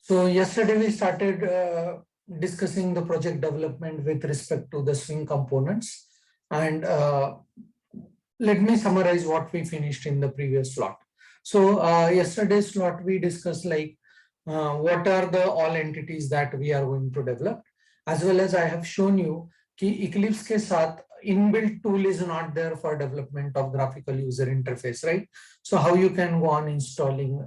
So yesterday we started discussing the project development with respect to the swing components, and let me summarize what we finished in the previous slot. So yesterday's slot we discussed like what are the all entities that we are going to develop, as well as I have shown you कि Eclipse के साथ inbuilt tool is not there for development of graphical user interface, right? So how you can go on installing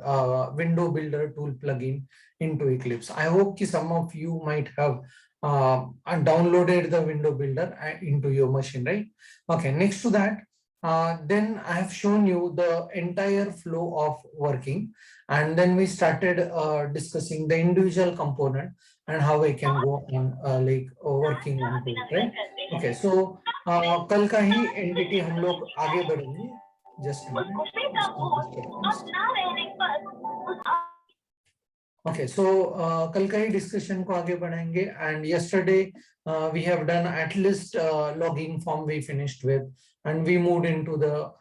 window builder tool plugin into Eclipse. I hope कि some of you might have downloaded the window builder into your machine, right? Okay, next to that, then I have shown you the entire flow of working, and then we started discussing the individual component and how I can go on working on it, right? Okay, so कल का ही entity हम लोग आगे बढ़ेंगे. Just a minute. Okay, so कल का ही discussion को आगे बढ़ाएंगे, and yesterday we have done at least logging form we finished with, and we moved into the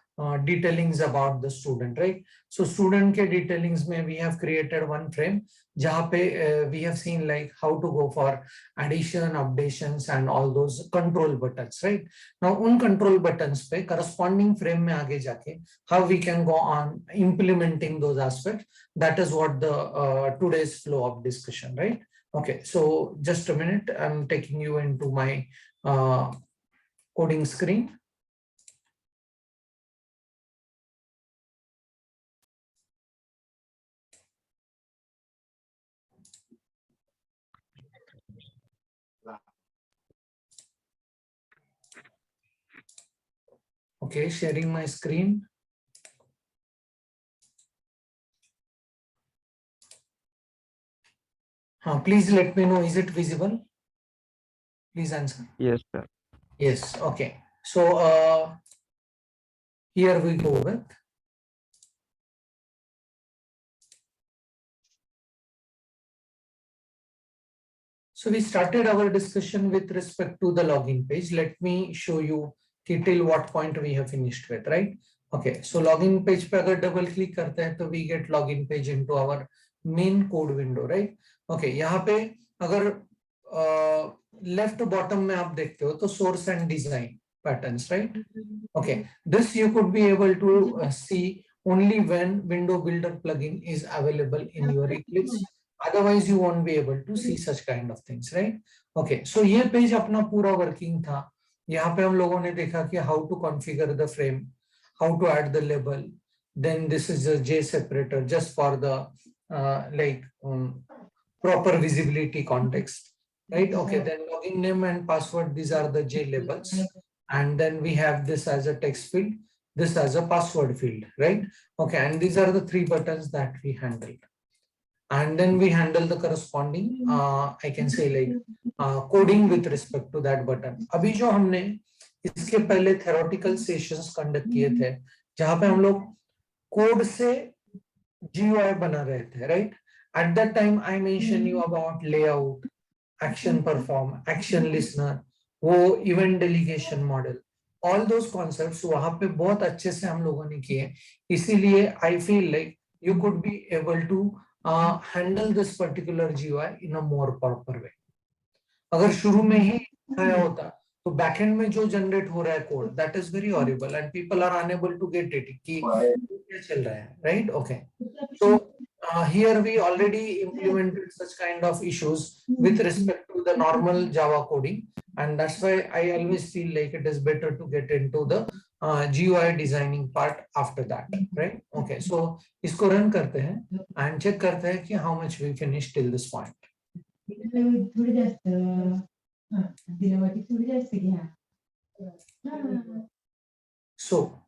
detailings about the student, right? So student के detailings में we have created one frame जहाँ पे we have seen like how to go for addition, updations and all those control buttons, right? Now उन control buttons पे corresponding frame में आगे जाके how we can go on implementing those aspects. That is what the today's flow of discussion, right? Okay, so just a minute, I'm taking you into my coding screen. Okay, sharing my screen. Please let me know, is it visible? Please answer. Yes, sir. Yes, okay. So here we go with. So we started our discussion with respect to the login page. Let me show you till what point we have finished with, right? Okay, so login page पे अगर double click करते हैं तो we get login page into our main code window, right? Okay, यहाँ पे अगर left bottom में आप देखते हो तो source and design patterns, right? Okay, this you could be able to see only when window builder plugin is available in your Eclipse. Otherwise you won't be able to see such kind of things, right? Okay, so ये page अपना पूरा working था. यहाँ पे हम लोगों ने देखा कि how to configure the frame, how to add the label. Then this is a J separator just for the proper visibility context, right? Okay, then login name and password, these are the J labels. And then we have this as a text field, this as a password field, right? Okay, and these are the three buttons that we handled. And then we handle the corresponding, I can say like coding with respect to that button. अभी जो हमने इसके पहले theoretical sessions conduct किए थे, जहाँ पे हम लोग code से GUI बना रहे थे, right? At that time, I mentioned you about layout, action perform, action listener, वो event delegation model, all those concepts वहाँ पे बहुत अच्छे से हम लोगों ने किए. इसीलिए I feel like you could be able to handle this particular GUI in a more proper way. अगर शुरू में ही आया होता तो backend में जो generate हो रहा है code, that is very horrible and people are unable to get it कि क्या चल रहा है, right? Okay, so here we already implemented such kind of issues with respect to the normal Java coding, and that's why I always feel like it is better to get into the GUI designing part after that, right? Okay, so इसको run करते हैं and check करते हैं कि how much we finished till this point. So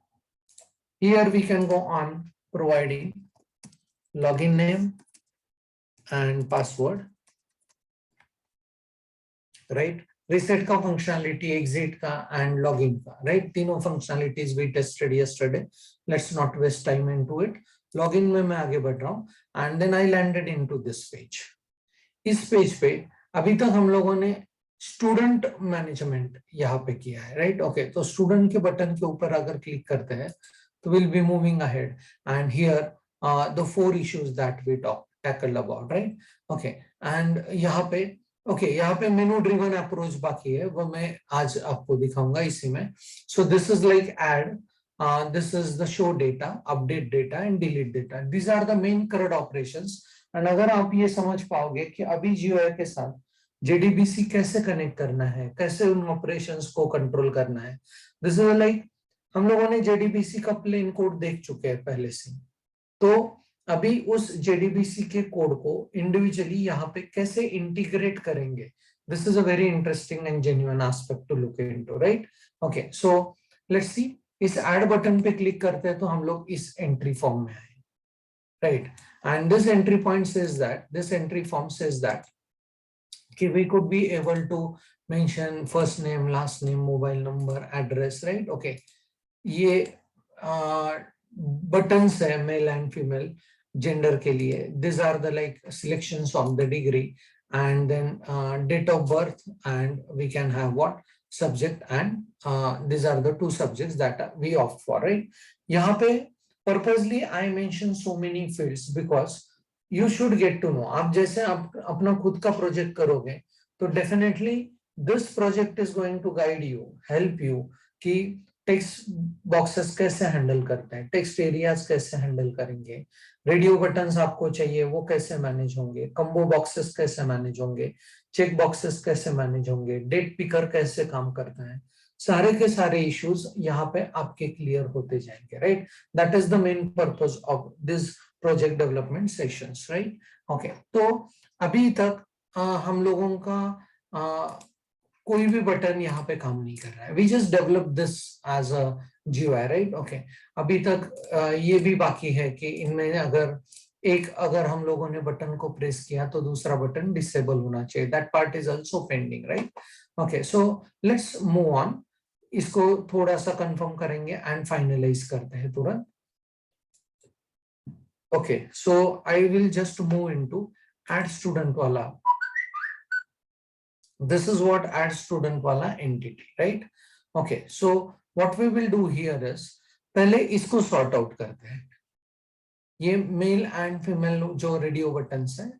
here we can go on providing login name and password, right? Reset का functionality, exit का and login का, right? तीनों functionalities we tested yesterday. Let's not waste time into it. Login में मैं आगे बढ़ रहा हूँ and then I landed into this page. इस पेज पे अभी तक हम लोगों ने स्टूडेंट मैनेजमेंट यहाँ पे किया है, राइट? ओके, तो स्टूडेंट के बटन के ऊपर अगर क्लिक करते हैं तो will be moving ahead, and here the 4 issues that we talked. tackled about, right? Okay, and यहाँ पे यहाँ पे मेनू ड्रिवन अप्रोच बाकी है, वो मैं आज आपको दिखाऊंगा इसी में. So this is like add, this is the show data, update data and delete data. These are the main CRUD operations. And अगर आप ये समझ पाओगे कि अभी GUI के साथ JDBC कैसे कनेक्ट करना है, कैसे उन ऑपरेशंस को कंट्रोल करना है, दिस इज लाइक हम लोगों ने JDBC का प्लेन कोड देख चुके हैं पहले से. तो अभी उस JDBC के कोड को इंडिविजुअली यहाँ पे कैसे इंटीग्रेट करेंगे, this is a very interesting and genuine aspect to look into, right? Okay, so let's see. इस ऐड बटन पे क्लिक करते हैं तो हम लोग इस एंट्री फॉर्म में आए, right? And this entry point says that, this entry form says that कि we could be able to mention first name, last name, mobile number, address, right? Okay, ये buttons है male and female gender के लिए. These are the like selections of the degree, and then date of birth, and we can have what subject, and these are the two subjects that we opt for, right? यहाँ पे purposely I mention so many fields because you should get to know. आप जैसे आप अपना खुद का project करोगे तो definitely this project is going to guide you, help you कि टेक्स्ट बॉक्सेस कैसे हैंडल करते हैं, टेक्स्ट एरियाज कैसे हैंडल करेंगे, रेडियो बटन्स आपको चाहिए वो कैसे मैनेज होंगे, कंबो बॉक्सेस कैसे मैनेज होंगे, चेक बॉक्सेस कैसे मैनेज होंगे, डेट पिकर कैसे काम करता है, सारे के सारे इश्यूज यहाँ पे आपके क्लियर होते जाएंगे, right? That is the main purpose of this project development sessions, right? Okay, तो अभी तक हम लोगों का कोई भी बटन यहाँ पे काम नहीं कर रहा है. We just develop this as a GUI, right? Okay, अभी तक ये भी बाकी है कि इनमें अगर हम लोगों ने बटन को प्रेस किया तो दूसरा बटन डिसेबल होना चाहिए. That part is also pending, right? Okay, so let's move on. इसको थोड़ा सा कंफर्म करेंगे एंड फाइनलाइज करते हैं तुरंत. Okay, so I will just move into add student wala. This is what add student wala entity, right? Okay, so what we will do here is पहले इसको sort out करते हैं. ये male and female जो radio buttons हैं,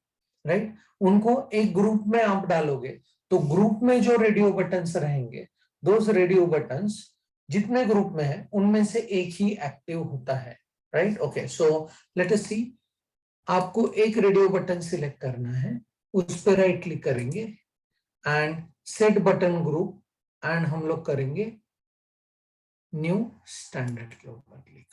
right, उनको एक group में आप डालोगे तो ग्रुप में जो रेडियो बटन्स रहेंगे, दोज रेडियो बटन्स जितने ग्रुप में है उनमें से एक ही एक्टिव होता है, right? Okay, so let us see. आपको एक रेडियो बटन सिलेक्ट करना है, उस पर राइट क्लिक करेंगे and set button group, and हम लोग करेंगे न्यू स्टैंडर्ड के ऊपर क्लिक,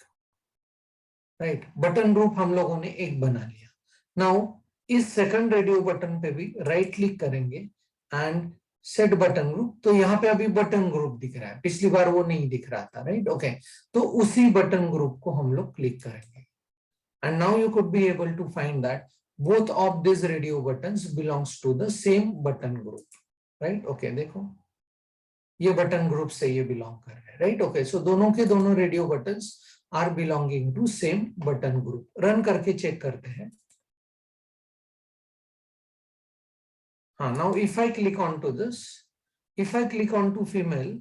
राइट? बटन ग्रुप हम लोगों ने एक बना लिया. नाउ इस सेकंड रेडियो बटन पे भी राइट क्लिक करेंगे एंड सेट बटन ग्रुप. तो यहाँ पे अभी बटन ग्रुप दिख रहा है, पिछली बार वो नहीं दिख रहा था, राइट? ओके, तो उसी बटन ग्रुप को हम लोग क्लिक करेंगे. And now you could be able to find that both of these radio buttons belongs to the same button group, right? Okay, देखो ये बटन ग्रुप से ये बिलोंग कर रहे हैं, राइट? ओके, सो दोनों के दोनों radio buttons are belonging to same button group. Run करके चेक करते हैं. हाँ, now if I click on to this, if I click on to female,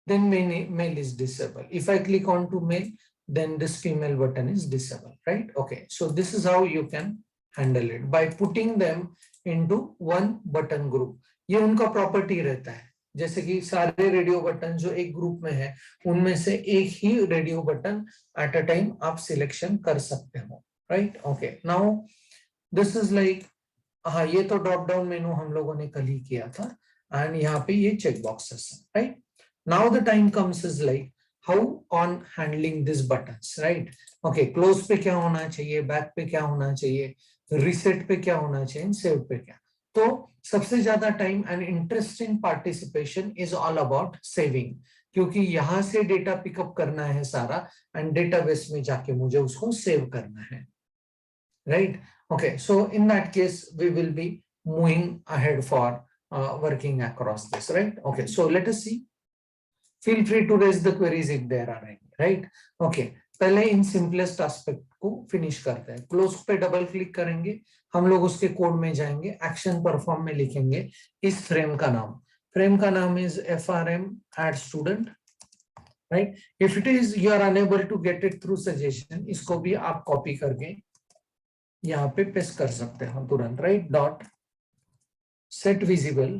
then male is disabled. If I click on to male, then this female button is disabled, right? Okay, so this is how you can handle it by putting them into one button group. ये उनका property रहता है, जैसे कि सारे radio button जो एक group में है उनमें से एक ही radio button at a time आप सिलेक्शन कर सकते हो, right? Okay, now this is like, हाँ, ये तो ड्रॉप डाउन मेनू हम लोगों ने कल ही किया था एंड यहाँ पे ये चेक बॉक्सेस है, right? Now the time comes is like how on handling these buttons, right? Okay, close पे क्या होना चाहिए, back पे क्या होना चाहिए, reset पे क्या होना चाहिए, save पे क्या. तो सबसे ज्यादा time and interesting participation is all about saving, क्योंकि यहाँ से डेटा पिकअप करना है सारा एंड डेटाबेस में जाके मुझे उसको सेव करना है, right? Okay, so in that case we will be moving ahead for working across this, right? Okay, so let us see. Feel free to raise the queries if there are any, right? Okay, पहले in simplest aspect को finish करते हैं. Close पे double click करेंगे, हम लोग उसके code में जाएंगे, एक्शन परफॉर्म में लिखेंगे इस फ्रेम का नाम. फ्रेम का नाम is FRM add student, right? If it is you are unable to get it through suggestion, इसको भी आप कॉपी करके यहाँ पे पेस्ट कर सकते हो तुरंत, right. Dot set visible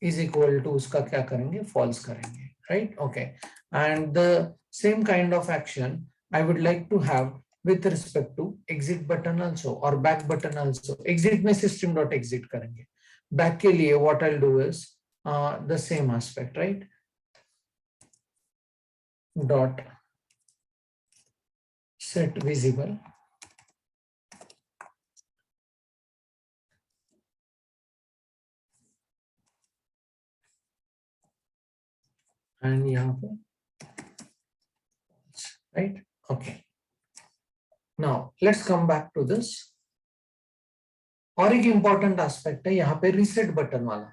is equal to उसका क्या करेंगे, फॉल्स करेंगे, right. Okay, and the same kind of action I would like to have with respect to exit button also or back button also. Exit में system dot exit करेंगे, back के लिए what I'll do is the same aspect, right, dot set visible and यहाँ पे right. Okay, now let's come back to this. और एक important aspect है यहाँ पे रीसेट बटन वाला।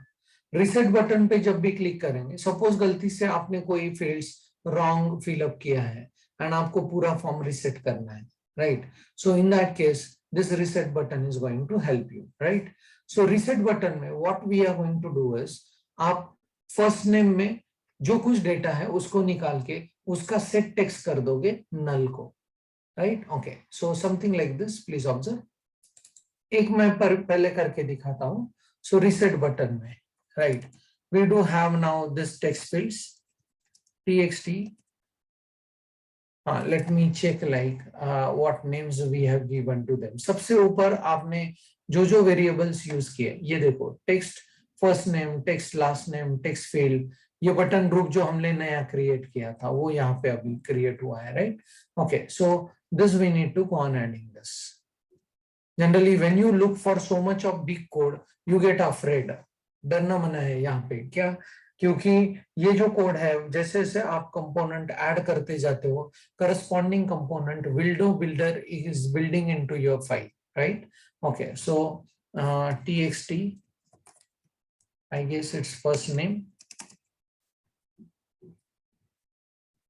रीसेट बटन पे जब भी क्लिक करेंगे, सपोज गलती से आपने कोई फील्ड्स रॉन्ग फिलअप किया है एंड आपको पूरा फॉर्म रीसेट करना है, right. So in that case this reset button is going to help you, right. So reset button में what we are going to do is, आप फर्स्ट नेम में जो कुछ डेटा है उसको निकाल के उसका सेट टेक्स्ट कर दोगे नल को, right. Okay, so something like this, please observe. एक मैं पहले करके दिखाता हूं। सो रिसेट बटन में, right, we do have now this text fields txt. Let me check like what names we have given to them. सबसे ऊपर आपने जो जो वेरिएबल्स यूज किए, ये देखो, text first name, text last name, text field, ये बटन ग्रुप जो हमने नया क्रिएट किया था वो यहाँ पे अभी क्रिएट हुआ है, right. Okay, so this we need to go on adding this. Generally when you look for so much of big code you get afraid, डरना मना है यहाँ पे, क्या, क्योंकि ये जो कोड है जैसे जैसे आप कंपोनेंट ऐड करते जाते हो, corresponding component window builder is building into your file, right. Okay, so txt, I guess it's first name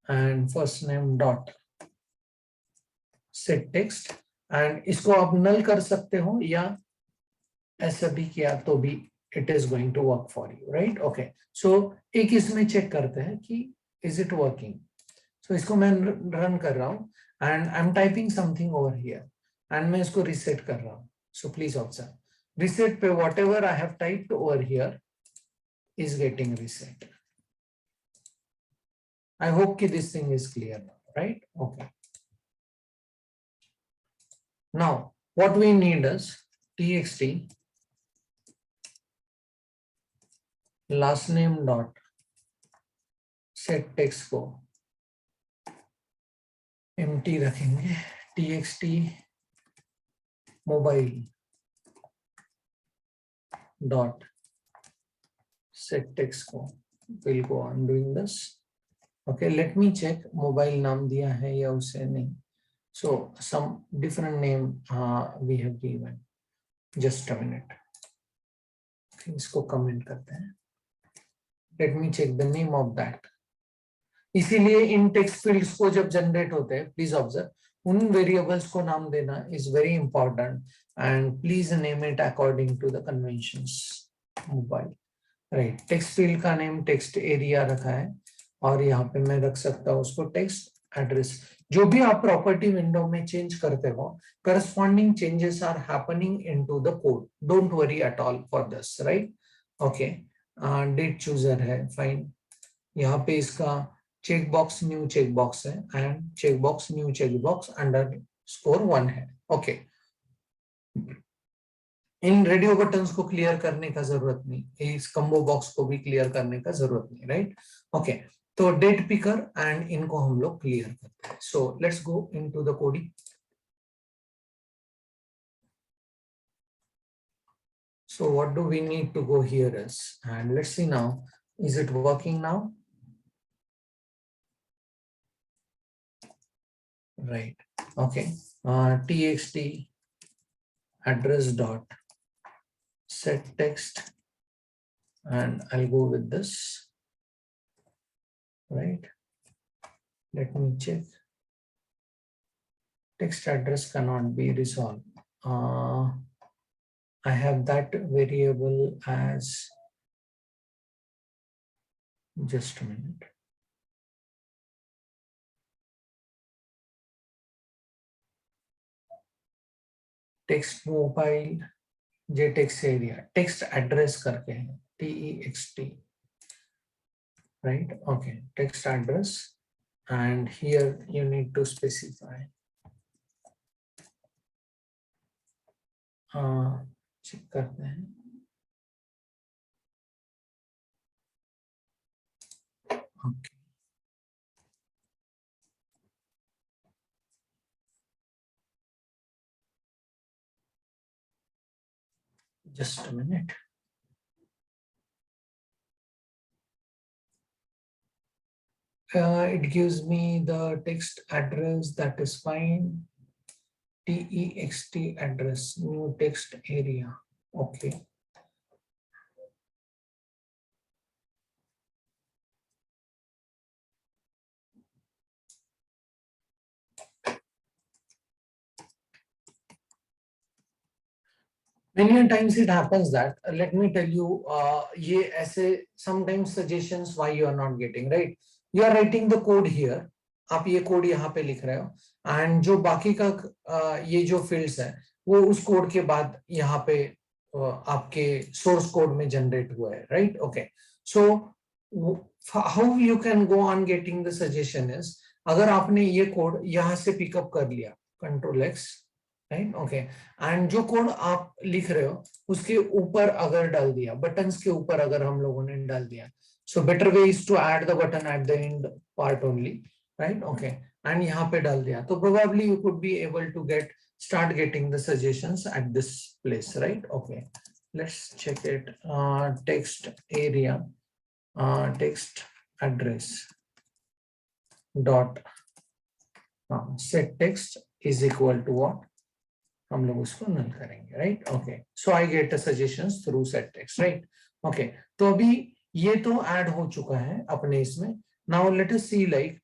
and first name dot set text, and इसको आप नल कर सकते हो या ऐसा भी किया तो भी it is going to work for you, right? Okay, so एक इसमें चेक करते हैं कि is it working. So इसको मैं रन कर रहा हूँ and I'm typing something over here and मैं इसको reset कर रहा हूँ. So please observe, reset पे whatever I have typed over here is getting reset. I hope कि this thing is clear now, right? Okay. Now what we need is txt last name dot set text को empty रखेंगे, txt mobile dot set text को, will go on doing this. Okay, let me check mobile नाम दिया है या उसे नहीं. So some different name we have given. Just a minute. Okay, इसको comment करते हैं. Let me check the name of that. इसीलिए इन टेक्स्ट फील्ड्स को जब जनरेट होते हैं, प्लीज ऑब्जर्व, उन वेरिएबल्स को नाम देना is very important and please name it according to the conventions. Mobile, right, text field का नेम टेक्स्ट एरिया रखा है और यहाँ पे मैं रख सकता हूँ उसको टेक्स्ट एड्रेस। जो भी आप प्रॉपर्टी विंडो में चेंज करते हो, corresponding changes are happening into the code, don't worry at all for this, right. Okay, date chooser है, फाइन, यहाँ पे इसका check box new check box है and check box new check box _1 है। Okay, इन radio buttons को clear करने का जरूरत नहीं, इस कम्बो बॉक्स को भी क्लियर करने का जरूरत नहीं, राइट। ओके, तो डेट पिकर एंड इनको हम लोग क्लियर करते हैं। So let's go into the coding. So what do we need to go here is, and let's see now, is it working now? Right, okay, txt address dot set text, and I'll go with this, right. Let me check. Text address cannot be resolved. I have that variable as, just a minute. Text mobile, J text area, text address करके है, TEXT, right? Okay, text address, and here you need to specify check करते हैं. Okay. Just a minute. It gives me the text address, that is fine. TEXT address, new text area. Okay. Many times it happens that, let me tell you, ये ऐसे sometimes suggestions why you are not getting, right? You are writing the code here. आप ये code यहाँ पे लिख रहे हो and जो बाकी का ये जो फील्ड्स है वो उस कोड के बाद यहाँ पे आपके सोर्स कोड में जनरेट हुआ है, right? Okay, so how you can go on getting the suggestion is, अगर आपने ये कोड यहाँ से पिकअप कर लिया, control x, right? Okay, and जो कोड आप लिख रहे हो उसके ऊपर अगर डाल दिया, बटन्स के ऊपर अगर हम लोगों ने डाल दिया, so better way is to add the button at the end part only, right? Okay, and यहाँ पे डाल दिया तो probably you could be able to start getting the suggestions at this place, right? Okay, let's check it. Text area, text address dot set text is equal to what, हम लोग उसको null करेंगे, right? Okay, so I get the suggestions through set text, right? Okay, तो अभी ये तो add हो चुका है अपने इसमें. Now let us see like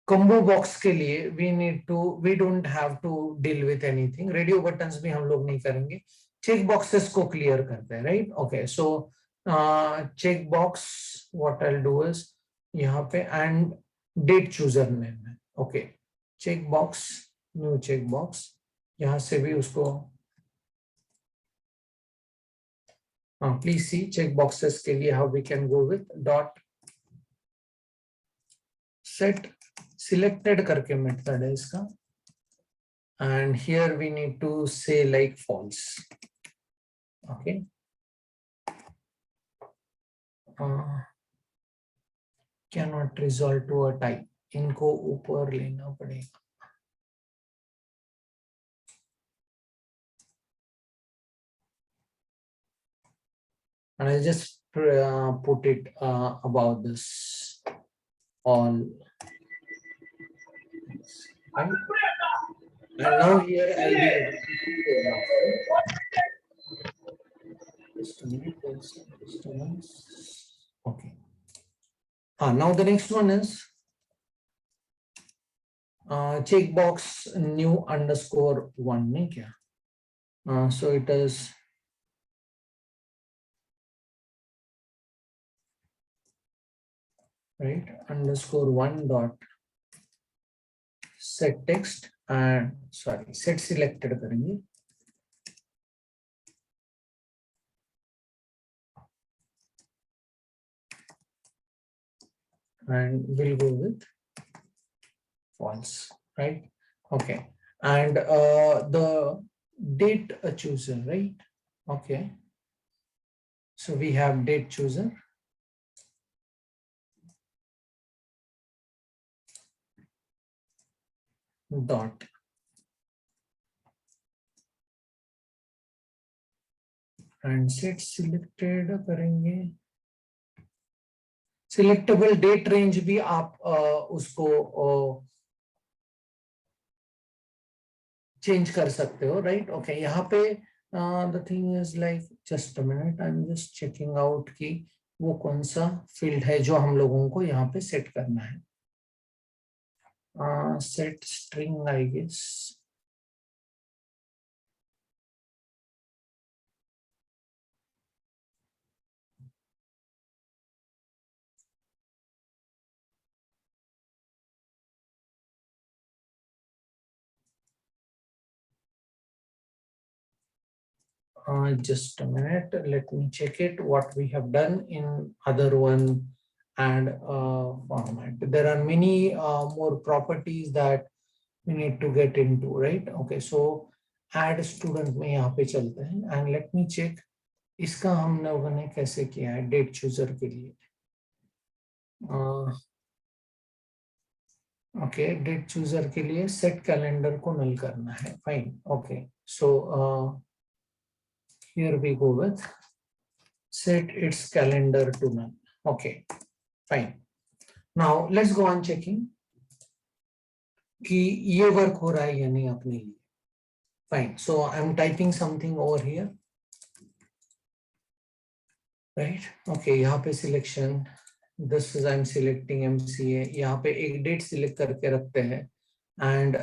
combo box के लिए we don't have to deal with anything, radio buttons भी हम लोग नहीं करेंगे, चेक बॉक्सेस को क्लियर करते हैं, right? Okay, so check box what I do is यहाँ पे एंड डेट चूजर नेम है, okay, check box, new check box, यहाँ से भी उसको प्लीज सी चेक बॉक्सेस के लिए how we can go with dot set selected करके मेथड है इसका, and here we need to say like false. Okay, cannot resolve to a type, इनको ऊपर लेना पड़ेगा. And I just put it about this all. And now here I'll be able to see it now. Just a minute, just a minute. Okay. Now the next one is checkbox new underscore one, नहीं क्या? So it is right, underscore one dot set text and sorry set selected करेंगे, and we'll go with false, right? Okay, and the date chooser, right? Okay, so we have date chooser, dot and set selected करेंगे, selectable date range भी आप उसको change कर सकते हो, right? Okay, यहाँ पे the thing is like just a minute, I am just checking out कि वो कौन सा फील्ड है जो हम लोगों को यहाँ पे सेट करना है. Set string I guess, Just a minute, let me check it, what we have done in other one and format. There are many more properties that we need to get into, right? Okay, so add student में यहाँ पे चलते हैं and let me check इसका हम लोगों ने कैसे किया है डेट चूजर के लिए. ओके, डेट चूजर के लिए सेट कैलेंडर को नल करना है. Fine. Okay, so here we go with set its calendar to none. Okay, fine. Now let's go on checking कि ये वर्क हो रहा है या नहीं अपने लिए. Fine. So I'm typing something over here. Right. Okay. यहाँ पे selection. This is I'm selecting MCA. यहाँ पे एक date select करके रखते हैं. And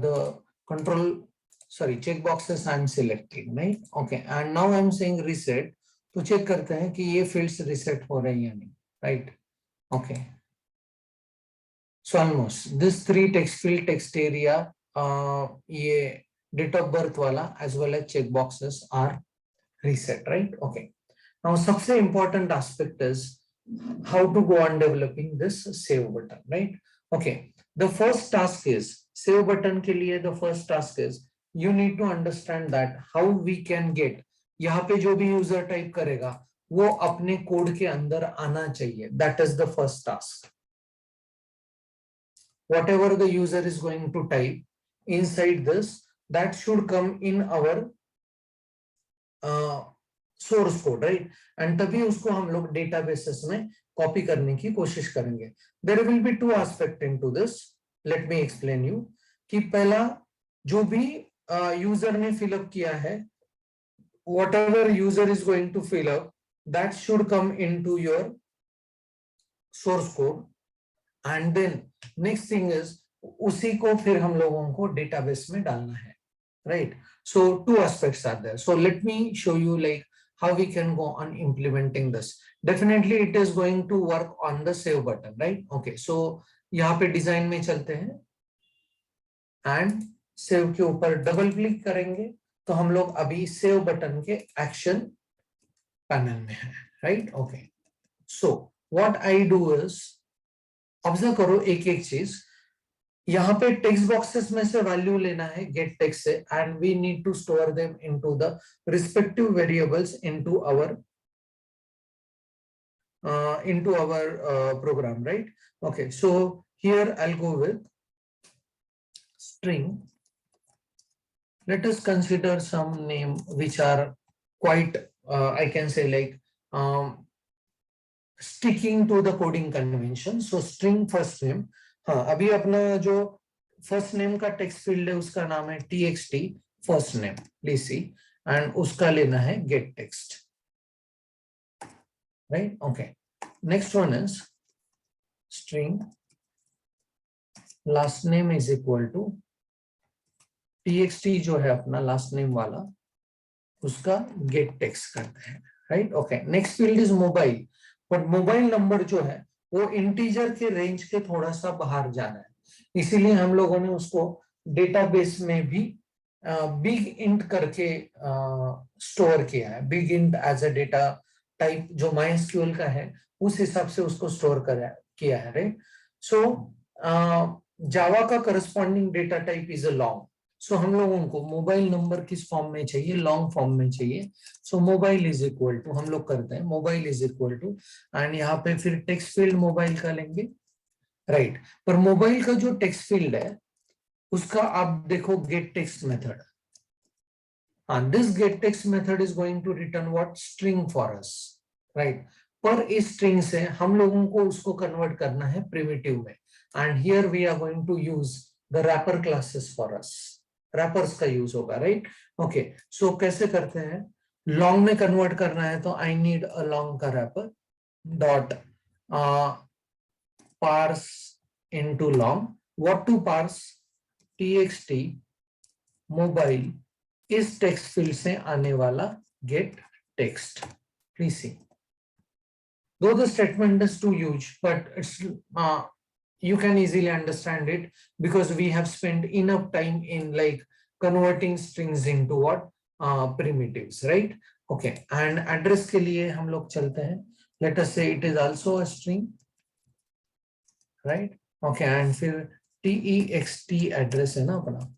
the control. Sorry, check boxes I'm selecting, right? Okay, and now I'm saying reset. तो check करते हैं कि ये fields reset हो रहे हैं या नहीं, right? Okay. So almost this 3 text field, text area, ये date of birth वाला as well as check boxes are reset, right? Okay. Now सबसे important aspect is how to go on developing this save button, right? Okay. The first task is save button के लिए the first task is you need to understand that how we can get, यहाँ पे जो भी user type करेगा वो अपने code के अंदर आना चाहिए. That is the first task. Whatever the user is going to type inside this, that should come in our source code, right? And तभी उसको हम लोग databases में कॉपी करने की कोशिश करेंगे. There will be 2 aspects into this. Let me explain you कि पहला जो भी यूजर ने फिलअप किया है, whatever user is going to fill up, that should come into your source code. And then next thing is उसी को फिर हम लोगों को database में डालना है, right? So 2 aspects are there. So let me show you like how we can go on implementing this. Definitely it is going to work on the save button, right? Okay, so यहाँ पे design में चलते हैं and save के ऊपर double click करेंगे तो हम लोग अभी सेव बटन के एक्शन पैनल में है, right? Okay, so what I do is, observe करो एक एक चीज. यहाँ पे टेक्स्ट बॉक्सेस में से वैल्यू लेना है गेट टेक्स्ट से and we need to store them into the respective variables into our program, right? Okay, so here I'll go with string. Let us consider some name which are quite I can say like sticking to the coding convention. So string first name. हाँ, अभी अपना जो first name का text field है उसका नाम है txt first name, please see, and उसका लेना है get text, right? Okay, next one is string last name is equal to txt जो है अपना last name वाला उसका get text करते हैं, right? Okay, next field is mobile, but mobile number जो है वो इंटीजर के रेंज के थोड़ा सा बाहर जाना है, इसीलिए हम लोगों ने उसको डेटाबेस में भी बिग इंट करके स्टोर किया है. Big int as a data type जो MySQL का है उस हिसाब से उसको स्टोर किया है, राइट? सो जावा का corresponding data type is a long. So हम लोगों को मोबाइल नंबर किस फॉर्म में चाहिए? लॉन्ग फॉर्म में चाहिए. So mobile is equal to हम लोग करते हैं mobile is equal to and यहाँ पे फिर टेक्स्ट फील्ड मोबाइल का लेंगे, राइट? पर मोबाइल का जो टेक्स्ट फील्ड है उसका आप देखो get text method. This get text method is going to return what? String for us, right? पर इस स्ट्रिंग से हम लोगों को उसको कन्वर्ट करना है प्रिमिटिव में and here we are going to use the wrapper classes for us. Wrappers का यूज होगा, राइट? ओके, सो कैसे करते हैं? लॉन्ग में कन्वर्ट करना है तो आई नीड अ लॉन्ग का wrapper dot parse into long. What to parse? txt mobile इस टेक्स्ट फील्ड से आने वाला get text. Please see, though the statement is too huge, but it's you can easily understand it because we have spent enough time in like converting strings into what? primitives, right? Okay, and address के लिए हम लोग चलते हैं. Let us say it is also a string, right? Okay, and फिर text address है ना अपना,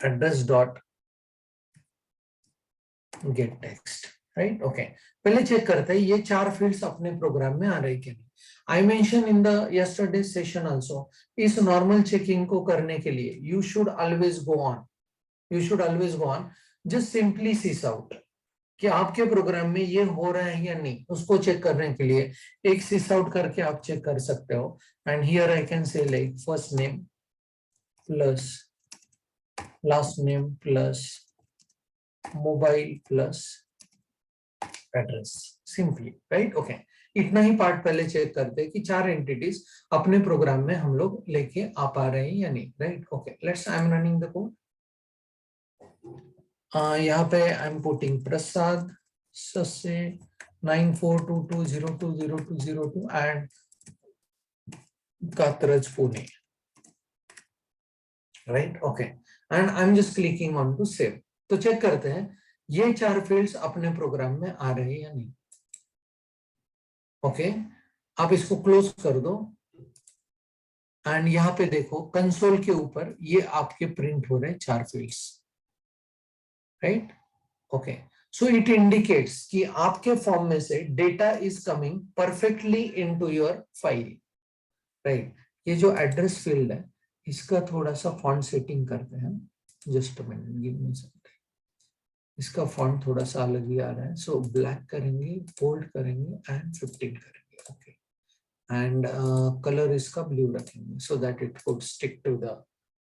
address dot get text, right? Okay, पहले चेक करते हैं ये 4 फील्ड्स अपने प्रोग्राम में आ रही कि नहीं. I mentioned in the yesterday session also, इस नॉर्मल चेकिंग को करने के लिए you should always go on, just simply sys out कि आपके प्रोग्राम में ये हो रहा है या नहीं, उसको चेक करने के लिए एक sys out करके आप चेक कर सकते हो. And here I can say like first name plus last name plus mobile plus address, simply, right? Okay, इतना ही पार्ट पहले चेक करते हैं कि 4 एंटिटीज अपने प्रोग्राम में हम लोग लेके आ पा रहे हैं या नहीं, right? Okay, let's I am running the code. यहाँ पे I am putting Prasad Sase 9422020202 and Katraj Pune, right? Okay, and I am just clicking on to save. तो चेक करते हैं ये 4 फील्ड्स अपने प्रोग्राम में आ रहे हैं या नहीं. ओके, आप इसको क्लोज कर दो एंड यहाँ पे देखो कंसोल के ऊपर ये आपके प्रिंट हो रहे हैं 4 fields, right? Okay, so it indicates कि आपके फॉर्म में से data is coming perfectly into your file, right? ये जो एड्रेस फील्ड है इसका थोड़ा सा फॉन्ट सेटिंग करते हैं. Just a minute, give me some time. इसका फॉन्ट थोड़ा सा अलग ही आ रहा है, सो ब्लैक करेंगे, बोल्ड करेंगे एंड 15 करेंगे. ओके, एंड कलर इसका ब्लू रखेंगे so that it could stick to the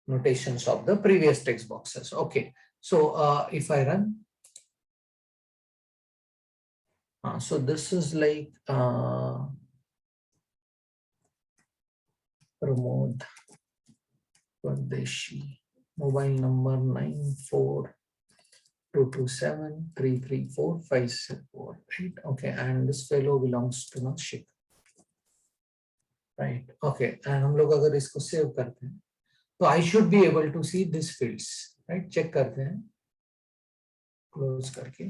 notations of the previous text boxes. Okay, so if I run, so this is like Pramod Pardeshi, mobile number 9422733454, right? Okay, and this fellow belongs to Nashik, right? Okay, and हम लोग अगर इसको save करते हैं तो I should be able to see these fields, right? Check करते हैं close करके.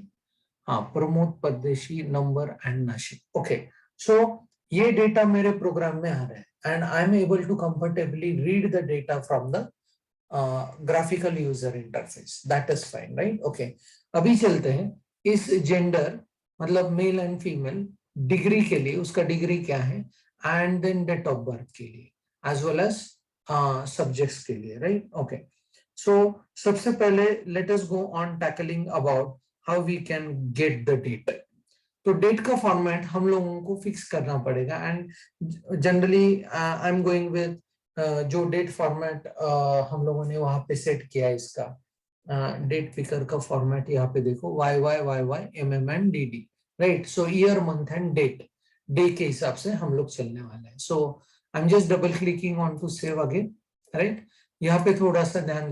हाँ, Pramod Pardeshi, number and Nashik. Okay, so ये डेटा मेरे प्रोग्राम में आ रहा है and I am able to comfortably read the data from the graphical user interface. That is fine, right? Okay, अभी चलते हैं इस जेंडर मतलब मेल एंड फीमेल डिग्री के लिए, उसका डिग्री क्या है, and then date of birth के लिए एज वेल एज सब्जेक्ट्स के लिए, राइट? ओके, सो सबसे पहले let us go on tackling about how we can get the date. तो डेट का फॉर्मेट हम लोगों को फिक्स करना पड़ेगा and generally I am going with जो डेट फॉर्मेट हम लोगों ने वहां पे सेट किया है इसका डेट पिकर का फॉर्मेट यहाँ पे देखो YYYY MM and DD, right? So year month and date, day के हिसाब से हम लोग चलने वाले हैं. So I am just double clicking on to save again, right? यहाँ पे थोड़ा सा ध्यान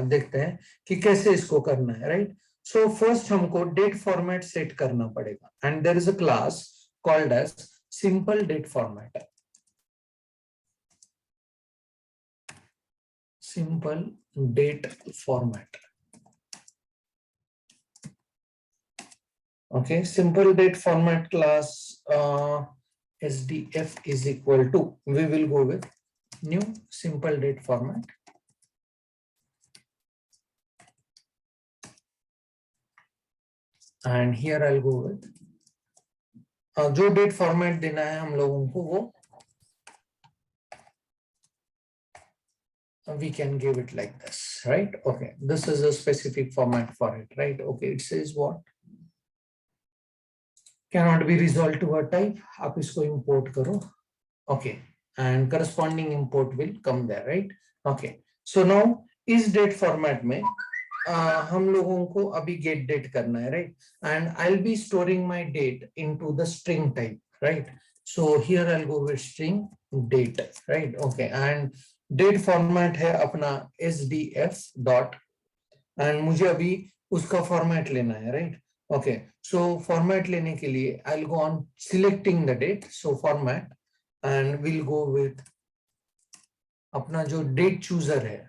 देखते हैं कि कैसे इसको करना है, राइट? सो फर्स्ट हमको डेट फॉर्मेट सेट करना पड़ेगा and there is a class called as simple date format. Simple date format. Okay, simple date format class SDF is equal to, we will go with new simple date format. And here I'll go with जो date format देना है हम लोगों को वो we can give it like this, right? Okay, this is a specific format for it, right? Okay, it says what cannot be resolved to a type. आप इसको import करो, okay, and corresponding import will come there, right? Okay, so now इस date format में हम लोगों को अभी get date करना है, right? And I will be storing my date into the string type, right? So here I will go with string date, right? Okay, and date format है अपना SDF डॉट एंड मुझे अभी उसका format लेना है, right? Okay, सो format लेने के लिए I will go on selecting the date, so format and will go with अपना जो डेट चूजर है,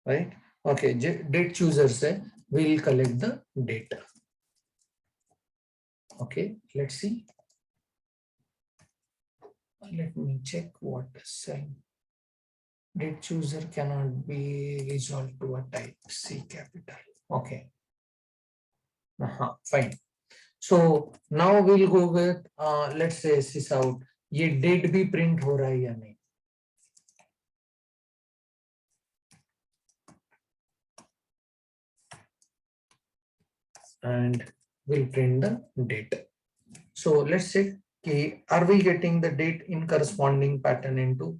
right? Okay, date chooser से we'll collect the data. Okay, let's see. Let me check what is saying. Date chooser cannot be resolved to a type C capital. Okay. Fine. So now we'll go with let's say sys out. ये date भी print हो रहा है या नहीं? And we'll print the date. So let's check. Okay, are we getting the date in corresponding pattern into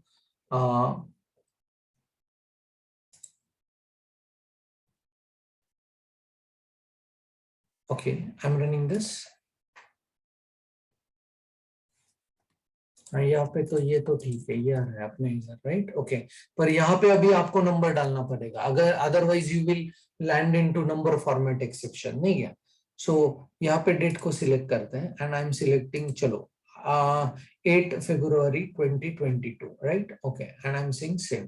okay, I'm running this. यहाँ पे तो ये तो ठीक है, ये आ रहा है अपने इधर, राइट? ओके, पर यहाँ पे अभी आपको नंबर डालना पड़ेगा, अगर otherwise you will land into number format exception, नहीं क्या? सो यहाँ पे डेट को सिलेक्ट करते हैं एंड आई एम सिलेक्टिंग, चलो 8 February 2022, right? Okay, and I am saying same.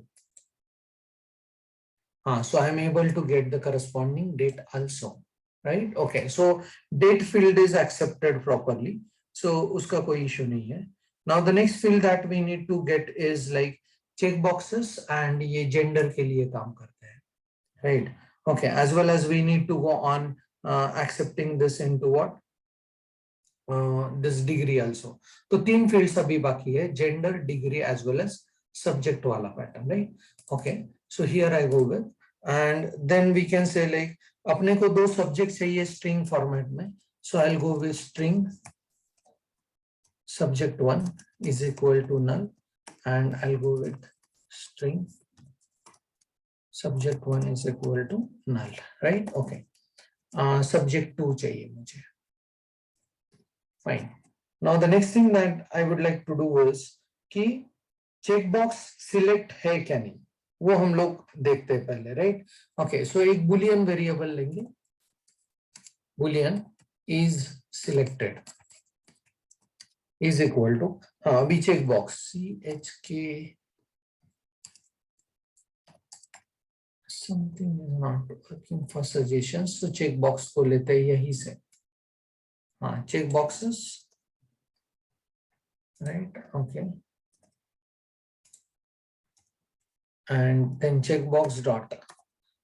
So I am able to get the corresponding date also, right? Okay, so date field is accepted properly, so uska koi issue nahi hai. Now the next field that we need to get is like check boxes, and ye gender ke liye kaam karte hain, right? Okay, as well as we need to go on accepting this into what? This degree also. So तीन fields abhi baki hai, gender, degree as well as subject wala pattern, right? Okay, so here I go with, and then we can say like अपने को दो subject चाहिए string format में, so I'll go with string subject 1 is equal to null, and I'll go with string subject 1 is equal to null, right? Okay, subject 2 चाहिए मुझे. Fine. Now the next thing that I would like to do is कि checkbox select है क्या नहीं, वो हम लोग देखते हैं पहले, right? Okay, so एक boolean variable लेंगे, boolean is selected is equal to अभी checkbox chk something is not working for suggestions, so checkbox को लेते हैं यही से. Check boxes, right? Okay, and then checkbox dot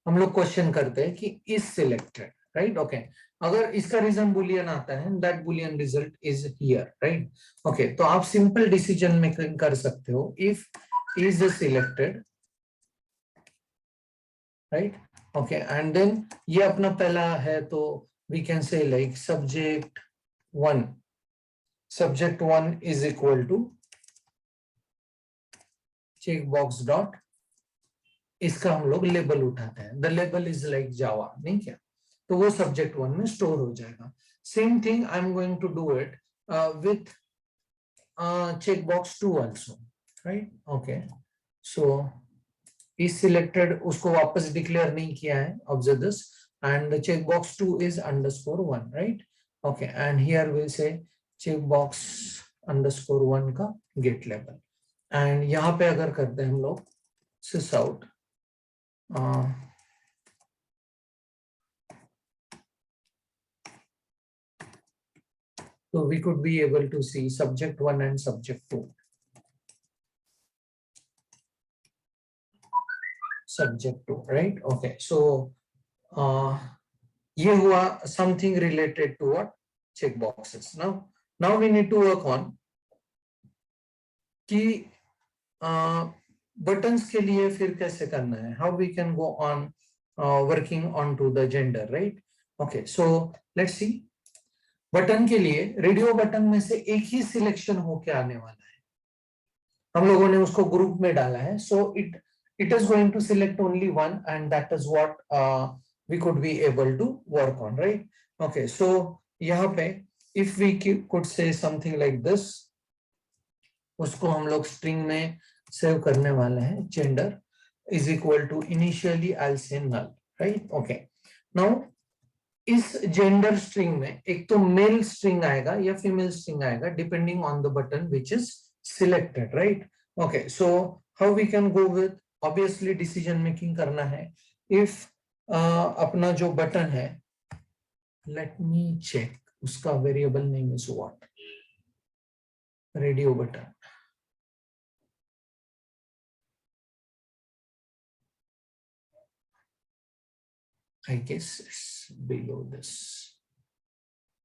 हम लोग क्वेश्चन करते हैं कि is selected, right? Okay, अगर इसका रीजन बुलियन आता है, that boolean result is here, right? Okay, तो आप सिंपल डिसीजन मेकिंग कर सकते हो, if is selected, right? Okay, and then ये अपना पहला है, तो we can say like subject 1 is equal to checkbox dot, इसका हम लोग लेबल उठाते हैं, the label is like Java, नहीं क्या? तो वो सब्जेक्ट 1 में स्टोर हो जाएगा. Same thing I am going to do it with checkbox 2 also, right? Okay, so is selected उसको वापस डिक्लेयर नहीं किया है, observe this, and the checkbox 2 is _1, right? Okay, and here we say checkbox _1 का get label, and यहाँ पे अगर करते हैं हम लोग sys out, so we could be able to see subject 1 and subject 2. Subject 2, right? Okay, so ये हुआ something related to what? Check boxes. Now we need to work on कि buttons के लिए फिर कैसे करना है, how we can go on working on to the gender, right? Okay, so let's see. Button के लिए रेडियो बटन में से एक ही सिलेक्शन होके आने वाला है, हम लोगों ने उसको ग्रुप में डाला है, so it is going to select only one, and that is what we could be able to work on, right? Okay, so यहाँ पे if we could say something like this, उसको हम लोग स्ट्रिंग में save करने वाले हैं, gender is equal to initially I'll say null, right? Okay, now इस जेंडर स्ट्रिंग में एक तो मेल स्ट्रिंग आएगा या फीमेल स्ट्रिंग आएगा, depending on the button which is selected, right? Okay, so how we can go with obviously decision making करना है. If अपना जो बटन है, लेट मी चेक, उसका variable name is what, radio button. I guess it's below this.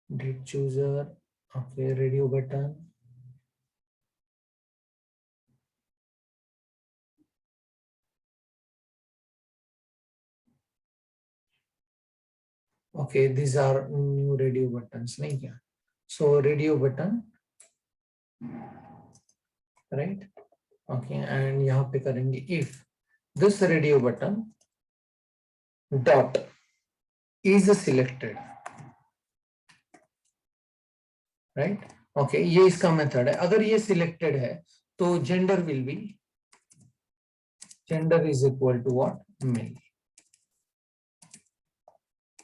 Date chooser, okay, radio button. Okay, these are new radio buttons, nahi kya? So radio button, right? Okay, and यहाँ पे करेंगे if this radio button dot is selected, right? Okay, ये इसका method है. अगर ये selected है तो gender will be, gender is equal to what? Male.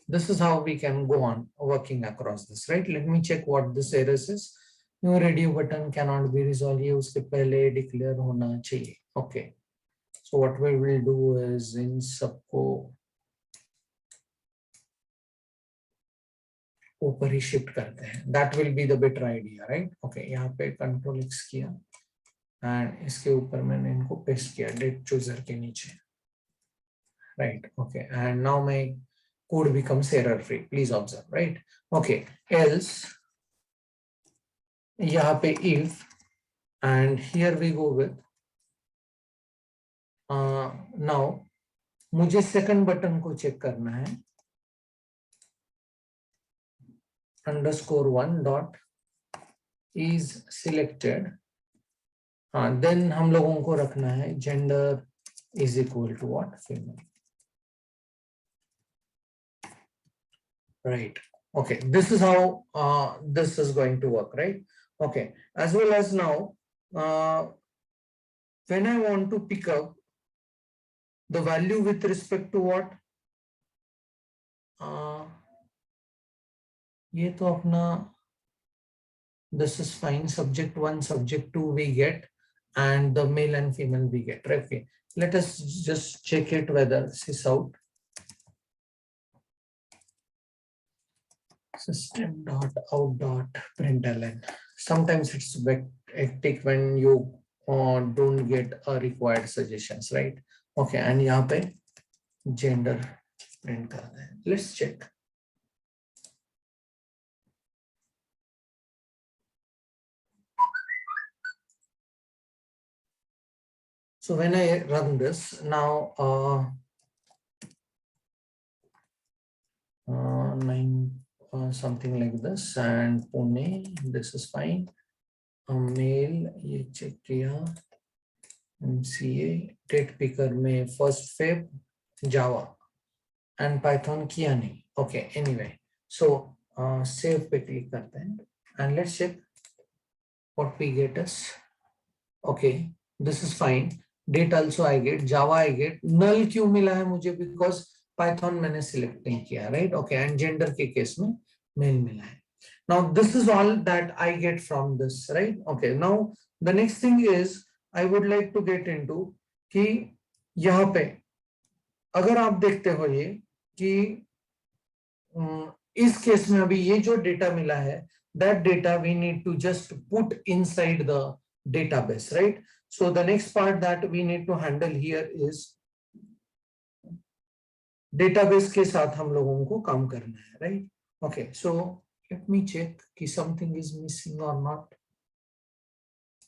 This is how we can go on working across this, right? Let me check what this error is. New radio button cannot be resolved. ये उसके पहले declare होना चाहिए. Okay. So what we will do is इन सबको ऊपर ही shift करते हैं. That will be the better idea, right? Okay. यहाँ पे Control X किया and इसके ऊपर मैंने इनको पेस्ट किया डेट चूजर के नीचे, right? Okay. And now my code becomes error free. Please observe, right? Okay. Else यहाँ पे if, and here we go with now मुझे सेकंड बटन को चेक करना है, _1 dot is selected. then हम लोगों को रखना है gender is equal to what? Female. Right. Okay. This is how this is going to work, right? Okay. As well as now, when I want to pick up the value with respect to what? ये तो अपना, this is fine. Subject 1, subject 2 we get, and the male and female we get. Right? Okay. Let us just check it whether sysout system.out.println. Sometimes it's hectic when you don't get a required suggestions, right? Okay, and यहाँ पे gender print करना है. Let's check. So when I run this now, 9 something like this, and Pune, this is fine. Male, ये check किया. MCA date picker में 1st Feb Java and Python किया नहीं. Okay, anyway, so save पे click करते हैं and let's check what we get is okay. This is fine. Date also I get, Java I get. Null क्यों मिला है मुझे? Because Python मैंने select नहीं किया, right? Okay, and gender के केस में male मिला है. Now this is all that I get from this, right? Okay, now the next thing is I would like to get into कि यहाँ पे अगर आप देखते हो ये कि इस केस में अभी ये जो डेटा मिला है, that data we need to just put inside the database, right? So the next part that we need to handle here is database के साथ हम लोगों को काम करना है, right? Okay, so let me check कि something is missing or not.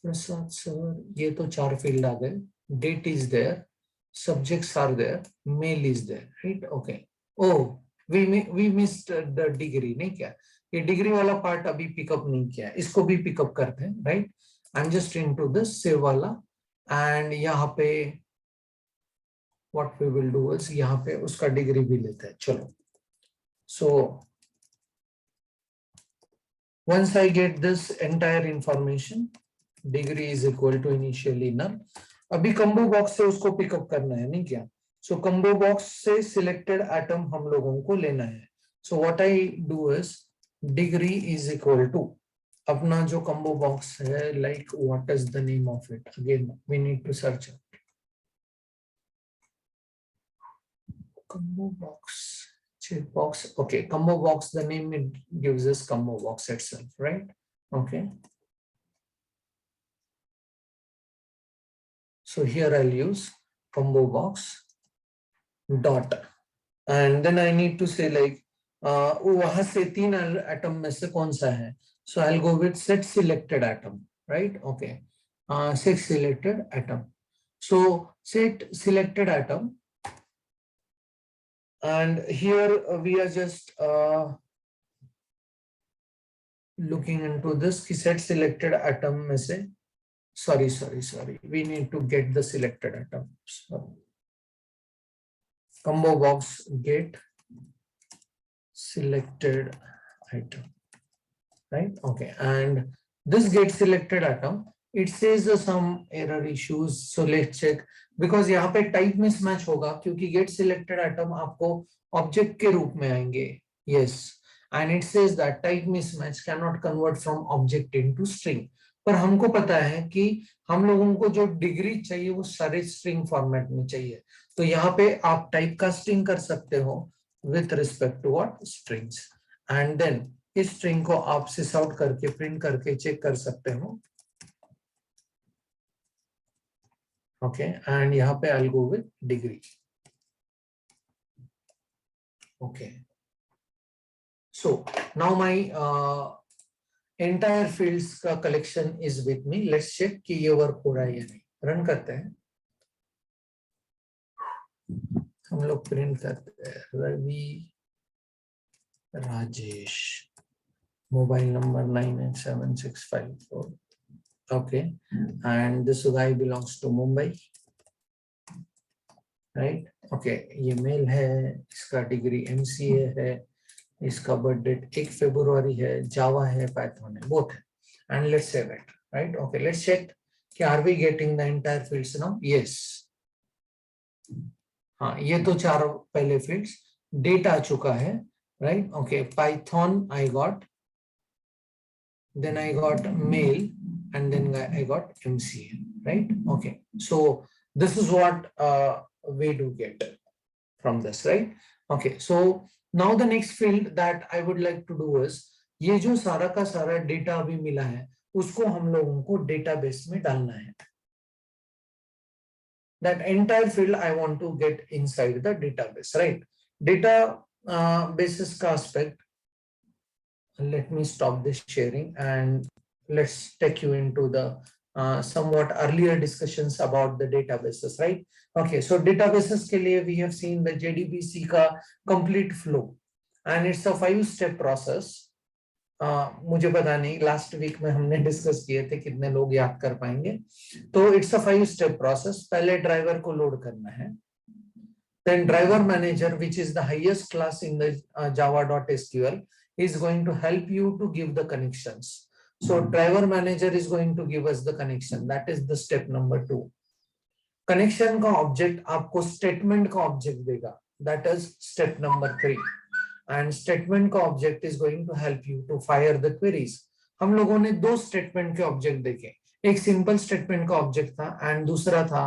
Prasad sir, ये तो 4 field आ गए. Date is there, subjects are there, mail is there, right? Okay. Oh, we missed the degree, नहीं क्या? ये degree वाला part अभी pick up नहीं किया, इसको भी pick up करते हैं, right? I'm just into this save वाला, and यहाँ पे what we will do is यहाँ पे उसका degree भी लेते हैं. चलो. So once I get this entire information, degree is equal to initially null. अभी combo box से उसको pick up करना है, नहीं क्या? So combo box से selected atom हम लोगों को लेना है. So what I do is degree is equal to अपना जो combo box है, like what is the name of it? Again, we need to search it. combo box, checkbox. Okay, combo box, the name it gives us combo box itself, right? Okay. So here I'll use combo box dot, and then I need to say like वहां से 3 atom में से कौन सा है? So I'll go with set selected atom, right? Okay. Set selected atom. So set selected atom, and here we are just looking into this ki set selected atom में से, sorry, we need to get the selected atom. So, combo box get selected item, right? Okay, and this get selected atom, it says some error issues, so let's check, because यहाँ पे type mismatch होगा क्योंकि get selected atom आपको object के रूप में आएंगे, yes, and it says that type mismatch cannot convert from object into string. पर हमको पता है कि हम लोगों को जो डिग्री चाहिए वो सारे स्ट्रिंग फॉर्मेट में चाहिए, तो यहाँ पे आप टाइप कास्टिंग कर सकते हो with respect to what strings, and then इस स्ट्रिंग को आप सिस आउट करके प्रिंट करके चेक कर सकते हो. ओके, एंड यहाँ पे I'll go with degree. Okay, so now my entire fields का collection is with me. Let's check कि ये वर्क हो रहा है या नहीं. रन करते हैं, हम लोग प्रिंट करते हैं Ravi Rajesh, mobile number 987654. Okay, and this guy belongs to Mumbai, right? Okay, ये मेल है, इसका डिग्री MCA है, इसका बर्थ डेट 1 फरवरी है, जावा है, पाइथन है, बोथ है, and let's save it, right? Okay, let's check कि are we getting the entire fields now? Yes. हाँ, ये तो चारों पहले fields डेट आ चुका है, right? Okay, Python I got, then I got mail, and then I got MCA, right? Okay, so this is what we do get from this, right? Okay, so now the next field that I would like to do is, ये जो सारा का सारा data अभी मिला है उसको हम लोगों को डेटाबेस में डालना है. That entire field I want to get inside the database, right? Data basis का aspect. Let me stop this sharing and let's take you into the somewhat earlier discussions about the databases, right? Okay, so databases के लिए we have seen the JDBC का complete flow, and it's a 5-step process. मुझे पता नहीं last week में हमने discuss किए थे, कितने लोग याद कर पाएंगे. तो इट्स अ 5-step प्रोसेस. पहले ड्राइवर को लोड करना है, then driver manager, which is the highest class in the java.sql, is going to help you to give the connections. So driver manager is going to give us the connection. That is the step number 2. Connection का object आपको statement का object देगा. That is step number 3. And statement का object is going to help you to fire the queries. हम लोगों ने 2 statement के object देखे. एक simple statement का object था and दूसरा था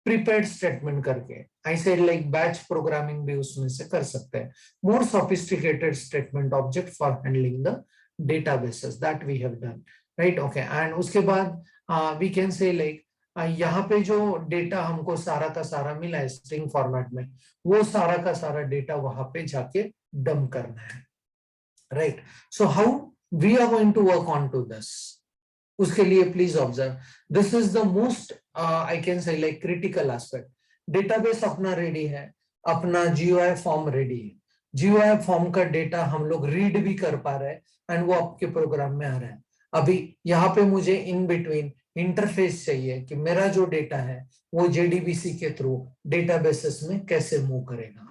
prepared statement करके. I said like batch programming भी उसमें से कर सकते हैं. More sophisticated statement object for handling the databases that we have done, right? Okay, and उसके बाद we can say like यहाँ पे जो डेटा हमको सारा का सारा मिला है स्ट्रिंग फॉर्मेट में, वो सारा का सारा डेटा वहां पे जाके डंप करना है, right? So how we are going to work on to this, उसके लिए please observe, this is the most I can say like critical aspect. Database अपना रेडी है, अपना GUI फॉर्म रेडी है, GUI फॉर्म का data हम लोग read भी कर पा रहे हैं एंड वो आपके प्रोग्राम में आ रहा है. अभी यहाँ पे मुझे इन बिटवीन इंटरफेस चाहिए कि मेरा जो डेटा है वो JDBC के थ्रू डेटाबेसेस में कैसे मूव करेगा.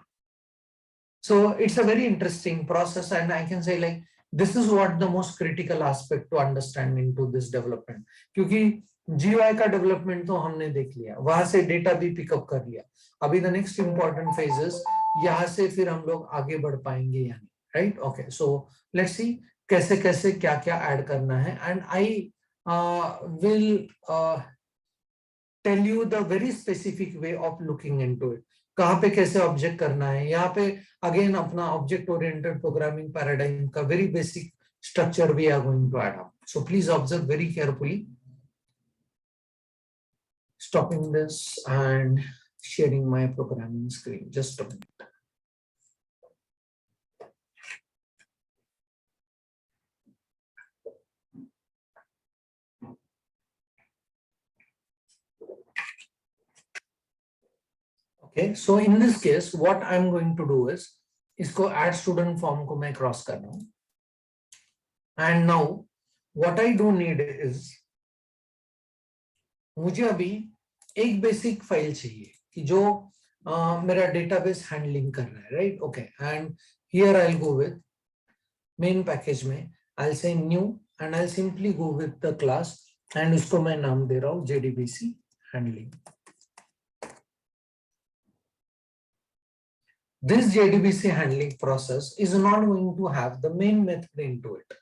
So it's a very interesting process and I can say like this is what the most critical aspect to understand into this development. क्योंकि GUI का डेवलपमेंट तो हमने देख लिया, वहां से डेटा भी पिकअप कर लिया. अभी द नेक्स्ट इंपॉर्टेंट फेजेस, यहाँ से फिर हम लोग आगे बढ़ पाएंगे या नहीं, राइट? ओके, सो लेट्स सी कैसे कैसे क्या क्या ऐड करना है, and I will tell you the very specific way of looking into it. कहाँ पे कैसे ऑब्जेक्ट करना है, यहाँ पे अगेन अपना ऑब्जेक्ट ओरिएंटेड प्रोग्रामिंग पैराडाइम का very basic structure we are going to add up. So please observe very carefully. Stopping this and sharing my programming screen. Just a minute. Okay, so in this case, what I'm going to do is, इसको add student form को मैं cross कर रहा हूँ. And now, what I do need is, मुझे अभी एक basic file चाहिए कि जो मेरा डेटाबेस हैंडलिंग कर रहा है, right? Okay, and here I will go with main package में I will say new and I will simply go with the class and उसको मैं नाम दे रहा हूँ JDBC handling. This JDBC handling process is not going to have the main method into it,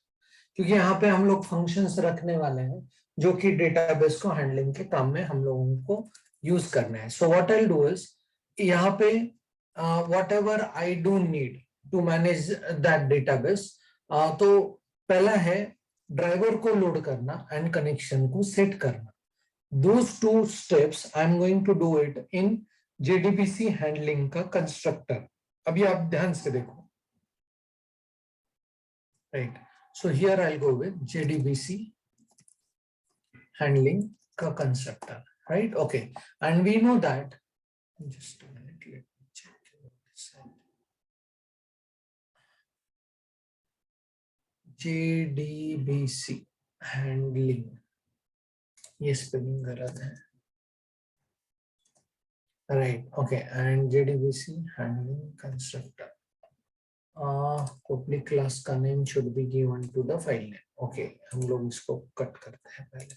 क्योंकि यहाँ पे हम लोग फंक्शंस रखने वाले हैं जो कि डेटाबेस को हैंडलिंग के काम में हम लोगों को यूज करना है. So what I do is, यहाँ पे whatever I do need to manage that database, तो पहला है ड्राइवर को लोड करना एंड कनेक्शन को सेट करना. Those two steps I'm going to do it in JDBC handling का कंस्ट्रक्टर. अभी आप ध्यान से देखो, right? So here I'll go with JDBC handling का constructor, right? Okay, and we know that. Just a minute, let me check this. JDBC handling. ये spelling गलत है, right? Okay, and JDBC handling constructor. कोपली class का name should be given to the file name. Okay, हम लोग इसको cut करते हैं पहले.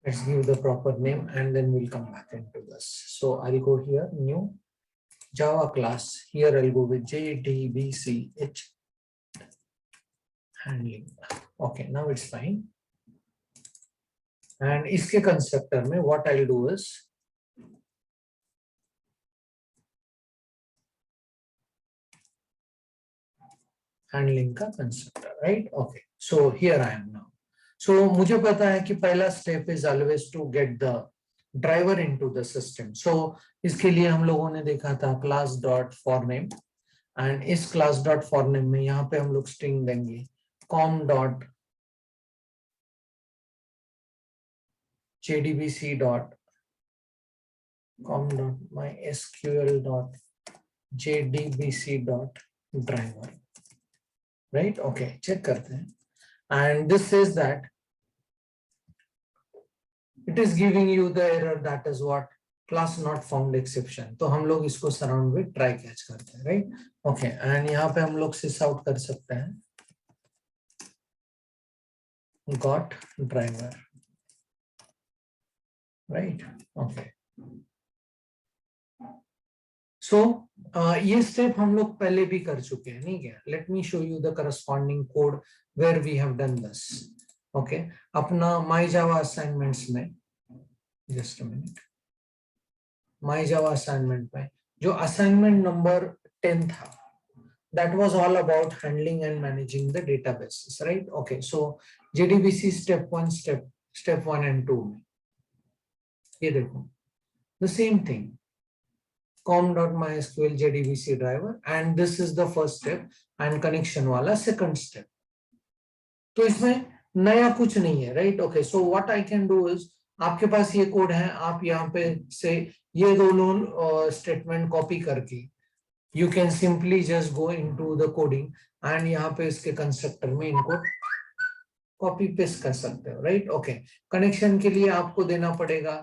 Let's give the proper name and then we'll come back into this. So I'll go here, new Java class. Here I'll go with JDBC handling. Okay, now it's fine. And इसके constructor में what I'll do is, handling का constructor, right? Okay, so here I am now. So मुझे पता है कि पहला step is always to get the driver into the system. So इसके लिए हम लोगों ने देखा था class dot for name, and इस class dot for name में यहाँ पे हम लोग string देंगे com dot JDBC dot com dot mysql dot JDBC dot driver, right? Okay, check करते हैं. And this says that it is giving you the error, that is what class not found exception. तो हम लोग इसको surround with try catch करते हैं, right? Okay, and यहाँ पे हम लोग sys out कर सकते हैं got driver, right? Okay. So ये step हम लोग पहले भी कर चुके हैं, नहीं क्या? Let me show you the corresponding code where we have done this. Okay, अपना my Java assignments में, just a minute, my Java assignment में जो assignment number 10 था, that was all about handling and managing the databases, right? Okay, so JDBC step 1 and 2 में ये देखो the same thing, com.mysql JDBC driver, and this is the first step and connection वाला second step. तो इसमें नया कुछ नहीं है, right? Okay, so what I can do is, आपके पास ये कोड है, आप यहाँ पे से ये दोनों स्टेटमेंट कॉपी करके you can simply just go into the coding and यहाँ पे इसके कंस्ट्रक्टर में इनको कॉपी पेस्ट कर सकते हो, right? Okay, कनेक्शन के लिए आपको देना पड़ेगा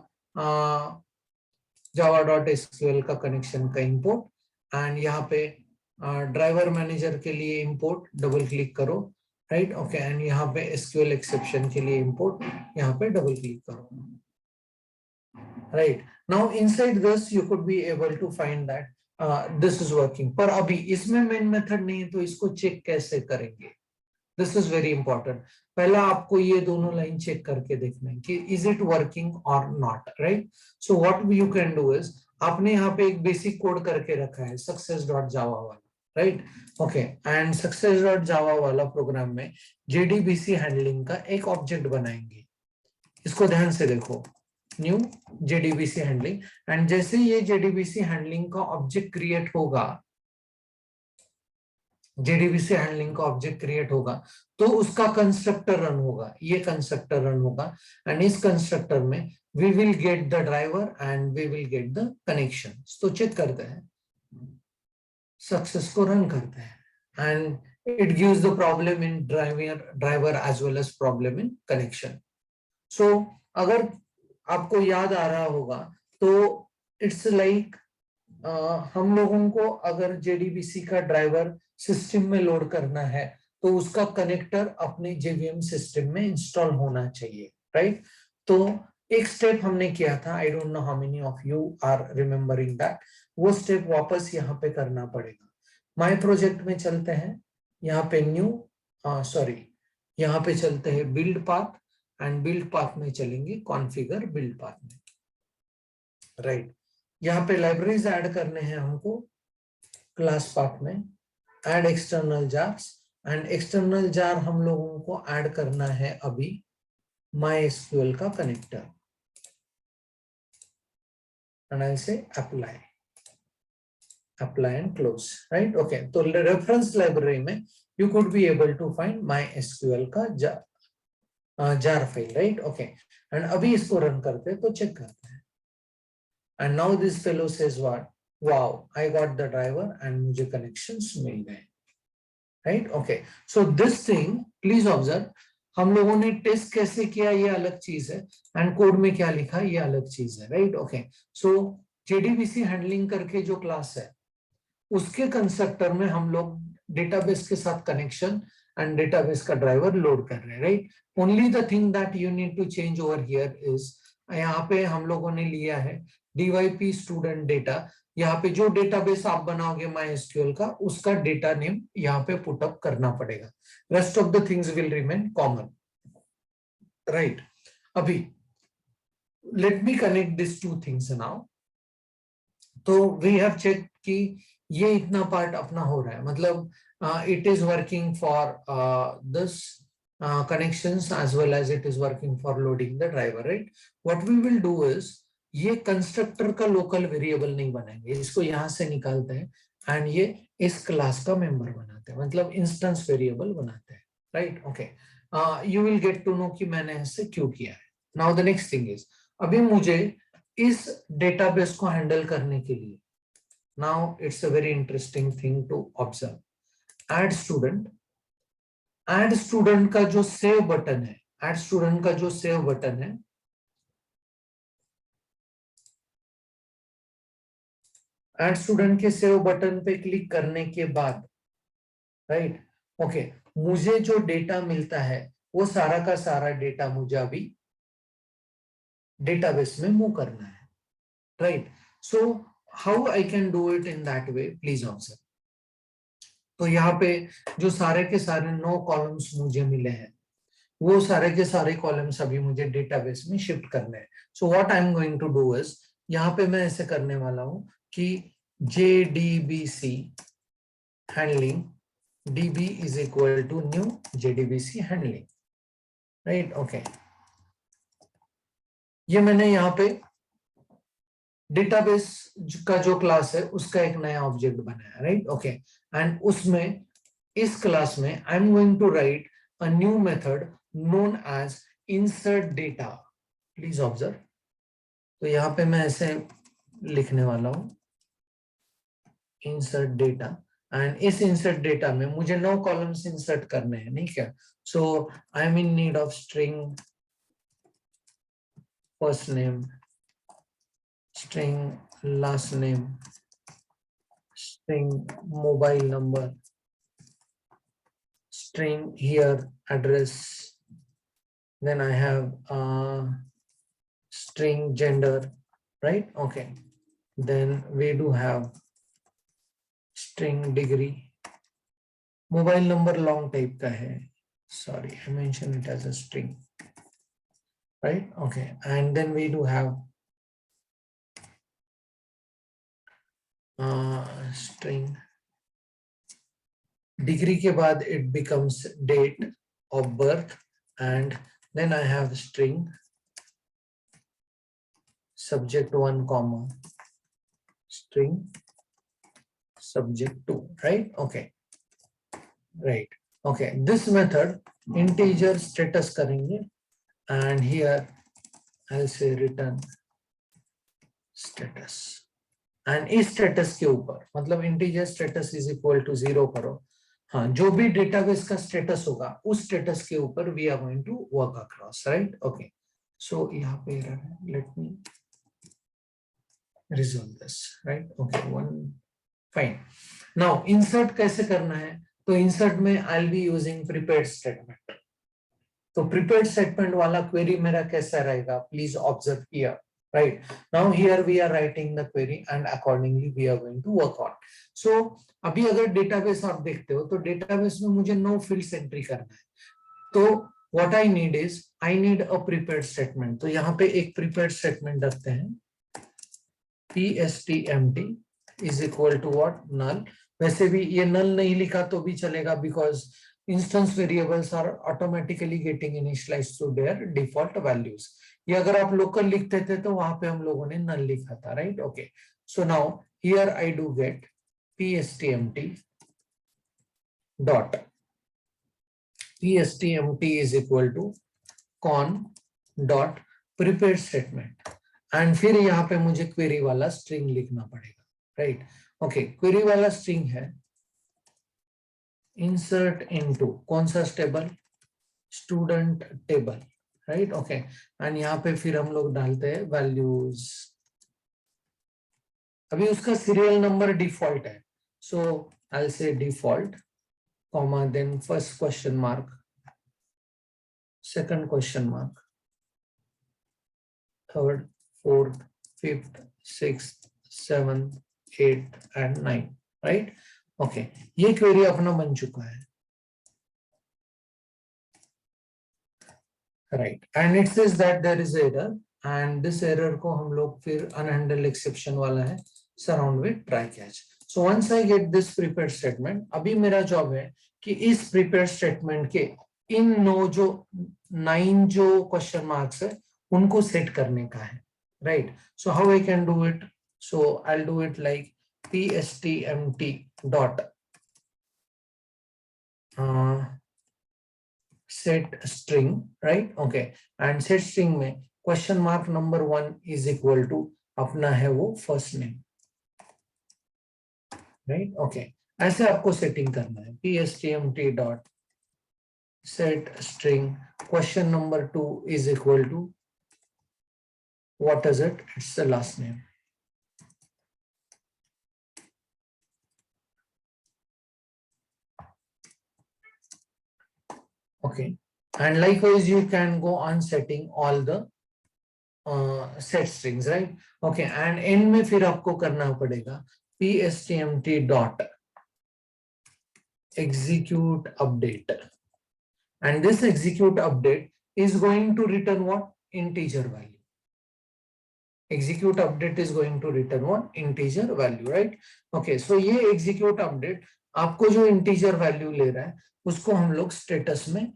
java.sql का कनेक्शन का इंपोर्ट, एंड यहाँ पे ड्राइवर मैनेजर के लिए इंपोर्ट डबल क्लिक करो, राइट? ओके, एंड यहाँ पे SQL एक्सेप्शन के लिए इंपोर्ट यहाँ पे डबल क्लिक करो, right? Now inside this you could be able to find that this is working. पर अभी इसमें मेन मेथड नहीं है, तो इसको चेक कैसे करेंगे? This is very important. पहला आपको ये दोनों लाइन चेक करके देखना है कि इज इट वर्किंग और not, right? So what you can do is, आपने यहाँ पे एक बेसिक कोड करके रखा है सक्सेस डॉट जावा वाला, right? Okay, and success dot जावा वाला प्रोग्राम में जेडीबीसी हैंडलिंग का एक ऑब्जेक्ट बनाएंगे। इसको ध्यान से देखो, न्यू जेडीबीसी हैंडलिंग, एंड जैसे ये जेडीबीसी हैंडलिंग का ऑब्जेक्ट क्रिएट होगा, जेडीबीसी हैंडलिंग का ऑब्जेक्ट क्रिएट होगा, तो उसका कंस्ट्रक्टर रन होगा, ये कंस्ट्रक्टर रन होगा, एंड इस कंस्ट्रक्टर में we will get the driver and we will get the connection. तो चेक करते हैं, सक्सेस को रन करते हैं, and it gives the problem in driver as well as problem in connection. So अगर आपको याद आ रहा होगा तो इट्स लाइक हम लोगों को अगर जेडीबीसी का ड्राइवर सिस्टम में लोड करना है तो उसका कनेक्टर अपने जेवीएम सिस्टम में इंस्टॉल होना चाहिए, राइट? तो एक स्टेप हमने किया था, I don't know how many of you are remembering that, वो स्टेप वापस यहाँ पे करना पड़ेगा। माय प्रोजेक्ट में चलते हैं, यहाँ पे न्यू सॉरी यहाँ पे चलते हैं build path, and build path में चलेंगे कॉन्फ़िगर बिल्ड पाथ में, राइट? यहाँ पे लाइब्रेरीज ऐड करने हैं हमको क्लास पाथ में, add external jars, and external jar हम लोगों को ऐड करना है अभी MySQL का connector, and I say apply and close, right? Okay, तो रेफरेंस लाइब्रेरी में you could be able to find MySQL का jar file, right? Okay, and अभी इसको रन करते हैं तो चेक करते हैं, and now this fellow says what, wow I got the driver and मुझे कनेक्शंस मिल गए, right? Okay, so this thing please observe, हम लोगों ने टेस्ट कैसे किया ये अलग चीज है, एंड कोड में क्या लिखा ये अलग चीज है, राइट? ओके, सो जेडीबीसी हैंडलिंग करके जो क्लास है उसके कंस्ट्रक्टर में हम लोग डेटाबेस के साथ कनेक्शन एंड डेटाबेस का ड्राइवर लोड कर रहे हैं, right? Only the thing that you need to change over here is, यहाँ पे हम लोगों ने लिया है डीवाईपी स्टूडेंट डेटा, यहाँ पे जो डेटाबेस आप बनाओगे MySQL का उसका डेटा नेम यहाँ पे पुट अप करना पड़ेगा, rest of the things will remain common, right? अभी let me connect this two things now. तो वी हैव चेक कि ये इतना पार्ट अपना हो रहा है, मतलब it is working for this connections as well as it is working for loading the driver, right? What we will do is ये कंस्ट्रक्टर का लोकल वेरिएबल नहीं बनाएंगे, इसको यहां से निकालते हैं एंड ये इस क्लास का मेंबर बनाते हैं, मतलब इंस्टेंस वेरिएबल बनाते हैं, right? Okay, you will get to know कि मैंने ऐसे क्यों किया है। Now the next thing is, अभी मुझे इस डेटाबेस को हैंडल करने के लिए, now it's a very interesting thing to observe, add student, add student का जो सेव बटन है, ऐड स्टूडेंट का जो सेव बटन है, ऐड स्टूडेंट के सेव बटन पे क्लिक करने के बाद, राइट? ओके, मुझे जो डेटा मिलता है वो सारा का सारा डेटा मुझे अभी डेटाबेस में मूव करना है, right? So how I can do it in that way, please observe. तो यहाँ पे जो सारे के सारे 9 कॉलम्स मुझे मिले हैं वो सारे के सारे कॉलम्स अभी मुझे डेटाबेस में शिफ्ट करने हैं। So what I am going to do is, यहाँ पे मैं ऐसे करने वाला हूँ कि JDBC handling DB is equal to new JDBC handling, right? Okay, ये मैंने यहाँ पे डेटाबेस का जो क्लास है उसका एक नया ऑब्जेक्ट बनाया, राइट? ओके, एंड उसमें इस क्लास में I am going to write a new method known as insert data, please observe. तो यहाँ पे मैं ऐसे लिखने वाला हूँ इंसर्ट डेटा, एंड इस इंसर्ट डेटा में मुझे 9 कॉलम्स इंसर्ट करने हैं, नहीं क्या? So I am in need of string first name, string last name, string mobile number, string here address, then I have string gender, right? Okay, then we do have string degree, mobile number long type का है, sorry I mentioned it as a string, right? Okay, and then we do have string degree के बाद it becomes date of birth, and then I have string subject 1 comma string subject 2, right? Okay, right. Okay, this method integer status करेंगे, and here I'll say return status, and इस status के ऊपर मतलब integer status is equal to 0 करो, हाँ जो भी database का status होगा उस status के ऊपर we are going to work across, right? Okay, so यहाँ पे error है, let me resolve this, right? Okay, one fine. Now insert कैसे करना है? तो insert में I'll be using prepared statement. तो prepared statement वाला query मेरा कैसा रहेगा? Please observe here, right? Now here we are writing the query and accordingly we are going to work on. So अभी अगर database आप देखते हो तो database में मुझे no fields entry करना है. तो what I need is I need a prepared statement. तो यहाँ पे एक prepared statement रखते हैं. PSTMT is equal to what? Null. वैसे भी ये null नहीं लिखा तो भी चलेगा because instance variables are automatically getting initialized to their default values. ये अगर आप local लिखते थे तो वहां पे हम लोगों ने null लिखा था, right? Okay. So now here I do get PSTMT dot PSTMT is equal to con dot prepared statement. And फिर यहाँ पे मुझे क्वेरी वाला स्ट्रिंग लिखना पड़ेगा, राइट? ओके, क्वेरी वाला स्ट्रिंग है इंसर्ट इनटू कौन सा table? Student table, right? Okay, and यहाँ पे फिर हम लोग डालते हैं वैल्यूज. अभी उसका सीरियल नंबर डिफॉल्ट है, so I will say default comma then first question mark, second question mark, third, fourth, fifth, sixth, seventh, eighth, and ninth, right? Okay, ये क्वेरी अपना बन चुका है, right? And it says that there is error, and this error को हम लोग फिर unhandled exception वाला है surround with try catch. So once I get this prepared statement, अभी मेरा जॉब है कि इस prepared statement के इन 9 जो क्वेश्चन मार्क्स है उनको सेट करने का है, right? So how I can do it? So I'll do it like PSTMT dot set string, right? Okay, and set string में question mark number 1 is equal to अपना है वो first name, right? Okay, ऐसे आपको setting करना है. PSTMT dot set string question number 2 is equal to what is it? It's the last name. Okay, and likewise you can go on setting all the set strings, right? Okay, and end में फिर आपको करना पड़ेगा PSTMT dot execute update, and this execute update is going to return what? Integer value. Execute update is going to return what? Integer value, right? Okay, so ये execute update आपको जो integer value ले रहा है उसको हम लोग status में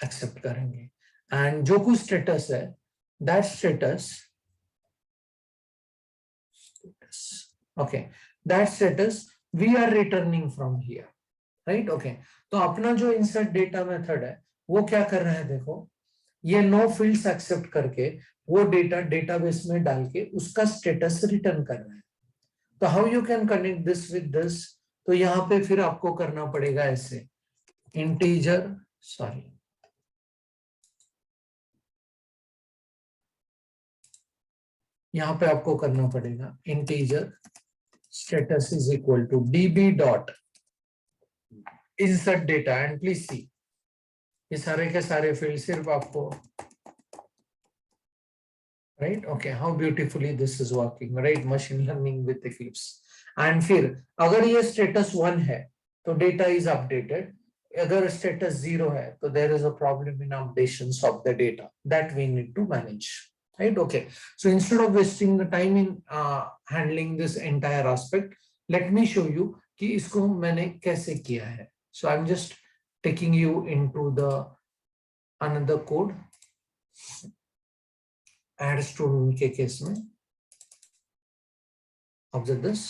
accept करेंगे, and जो कुछ status है that status, okay, that status we are returning from here, right? Okay, तो अपना जो insert data method है वो क्या कर रहा है? देखो, ये no fields accept करके वो डेटा डेटाबेस में डाल के उसका स्टेटस रिटर्न कर रहा है. तो how you can connect this with this? तो यहाँ पे फिर आपको करना पड़ेगा ऐसे इंटीजर, सॉरी, यहाँ पे आपको करना पड़ेगा integer status is equal to db dot insert data, and please see ये सारे के सारे फील्ड सिर्फ आपको, right? Okay, how beautifully this is working, right? Machine learning with Eclipse. And फिर अगर ये status 1 है तो data is updated, अगर status 0 है तो there is a problem in updations of the data that we need to manage, right? Okay, so instead of wasting the time in handling this entire aspect, let me show you कि इसको मैंने कैसे किया है. So I am just taking you into the another code. Add student के case में observe this.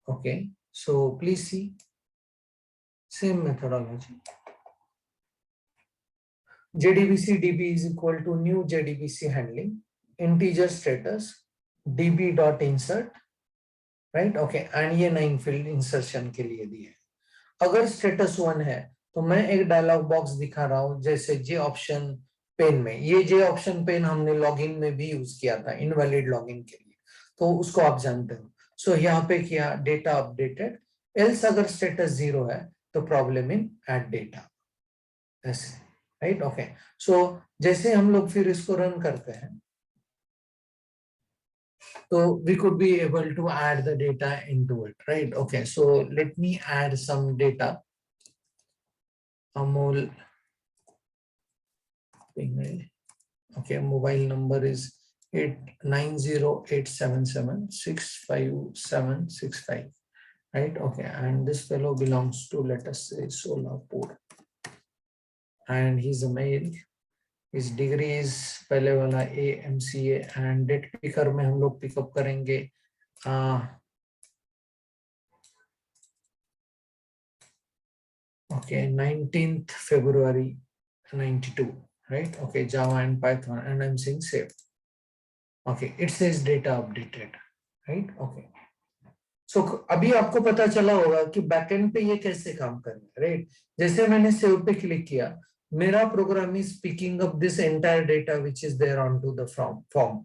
Okay, so please see same methodology. JDBC DB is equal to new JDBC handling integer status DB dot insert, right? Okay, and ये 9 field insertion के लिए दिए. अगर status 1 है तो मैं एक डायलॉग बॉक्स दिखा रहा हूं जैसे जे ऑप्शन पेन में. ये जे ऑप्शन पेन हमने लॉगिन में भी यूज किया था इनवैलिड लॉगिन के लिए, तो उसको आप जानते हो. सो यहाँ पे किया डेटा अपडेटेड. एल्स अगर स्टेटस 0 है तो प्रॉब्लम इन ऐड डेटा, ऐसे, राइट. ओके, सो जैसे हम लोग फिर इसको रन करते हैं तो we could be able to add the data into it, right? Okay, so let me add some data. Amol, okay, mobile number is 890877656765, right? Okay, and this fellow belongs to, let us say, Solapur, and he's a male. His degree is पहले वाला AMCA, and date picker में हम लोग pickup करेंगे okay 19th February 92, right? Okay, Java and Python, and I'm saying save. Okay, it says data updated, right? Okay, so अभी आपको पता चला होगा कि बैकएंड पे ये कैसे काम कर रहा है, राइट? जैसे मैंने सेव पे क्लिक किया, मेरा program is picking up this entire data which is there onto the form,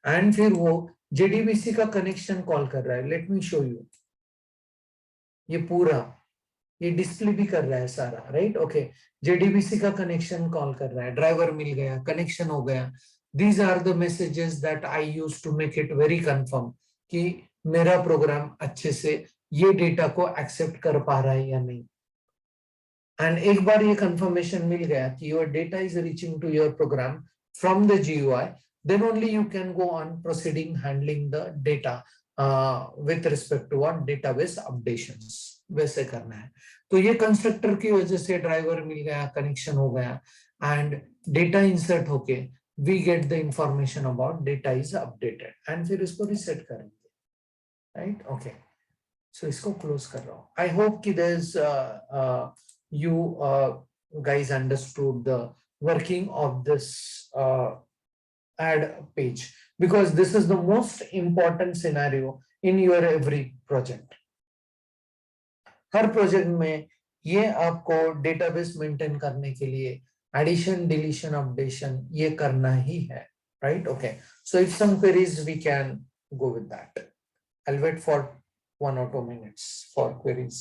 and फिर वो जेडीबीसी का कनेक्शन कॉल कर रहा है. Let me show you. ये पूरा ये डिस्प्ले भी कर रहा है सारा, राइट? ओके, जेडीबीसी का कनेक्शन कॉल कर रहा है, ड्राइवर मिल गया, कनेक्शन हो गया. These are the messages that I use to make it very confirm कि मेरा प्रोग्राम अच्छे से ये डेटा को एक्सेप्ट कर पा रहा है या नहीं. एंड एक बार ये कंफर्मेशन मिल गया कि your data is reaching to your program from the GUI, then only you can go on proceeding handling the data with respect to what database updations. वैसे करना है. तो ये कंस्ट्रक्टर की वजह से ड्राइवर मिल गया, कनेक्शन हो गया, एंड डेटा इंसर्ट होके we get the information about data is updated, and फिर इसको रिसेट करेंगे, राइट? ओके, सो इसको क्लोज कर रहा हूं. आई होप कि there is you guys understood the working of this add page, because this is the most important scenario in your every project. Her project में ये आपको डेटाबेस मेंटेन करने के लिए एडिशन, डिलीशन, अपडेशन ये करना ही है, right? Okay, so if some queries we can go with that. I'll wait for 1 or 2 minutes for queries.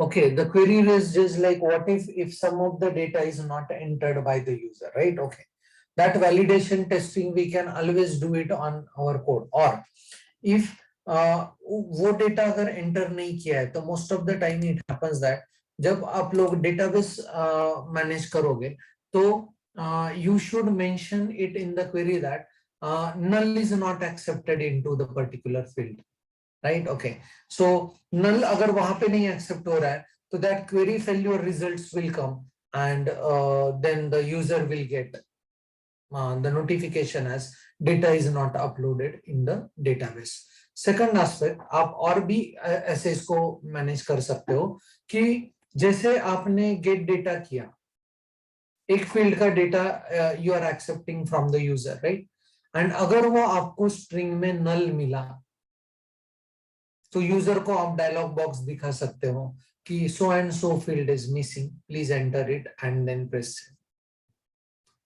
Okay, the query is just like, what if some of the data is not entered by the user, right? Okay, that validation testing we can always do it on our code. Or if वो data अगर enter नहीं किया है तो most of the time it happens that जब आप लोग database manage करोगे तो you should mention it in the query that null is not accepted into the particular field, right? Okay, so null अगर वहां पे नहीं accept हो रहा है तो that query failure results will come, and then the user will get the notification as data is not uploaded in the database. Second aspect, आप और भी ऐसे इसको मैनेज कर सकते हो कि जैसे आपने गेट डेटा किया, एक फील्ड का data you are accepting from the user, right, and अगर वो आपको स्ट्रिंग में नल मिला तो यूजर को आप डायलॉग बॉक्स दिखा सकते हो कि so and so field is missing, please enter it and then press.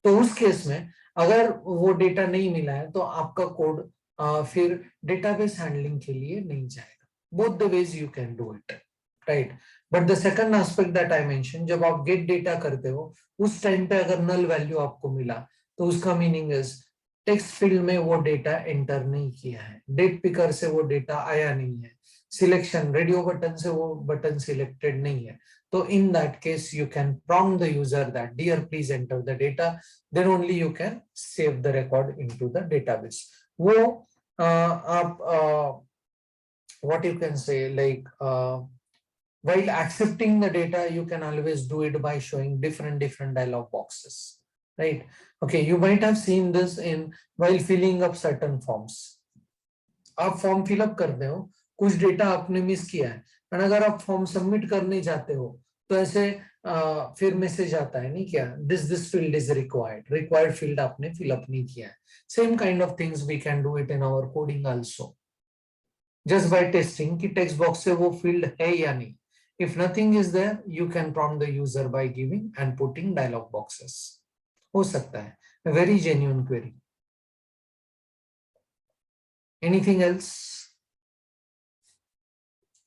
तो उस केस में अगर वो डेटा नहीं मिला है तो आपका कोड फिर डेटाबेस हैंडलिंग के लिए नहीं जाएगा। Both the ways you can do it, right. But the second aspect that I mention, जब आप गेट डेटा करते हो उस टाइम पे अगर नल वैल्यू आपको मिला तो उसका मीनिंग इज टेक्स्ट फील्ड में वो डेटा एंटर नहीं किया है, डेट पिकर से वो डेटा आया नहीं है, सिलेक्शन रेडियो बटन से वो बटन सिलेक्टेड नहीं है। So in that case, you can prompt the user that, dear, please enter the data. Then only you can save the record into the database. वो आप what you can say, like while accepting the data, you can always do it by showing different dialog boxes, right? Okay, you might have seen this in while filling up certain forms. आप form fill up करते हो, कुछ data आपने miss किया है, और अगर आप फॉर्म सबमिट करने जाते हो तो ऐसे फिर मैसेज आता है नहीं क्या, this field is required field आपने फिलअप नहीं किया है। Same kind of things we can do it in our coding also, just by testing कि टेक्स्ट बॉक्स से वो फील्ड है या नहीं। If nothing is there, you can prompt the user by giving and putting dialog boxes. हो सकता है, very genuine query. Anything else?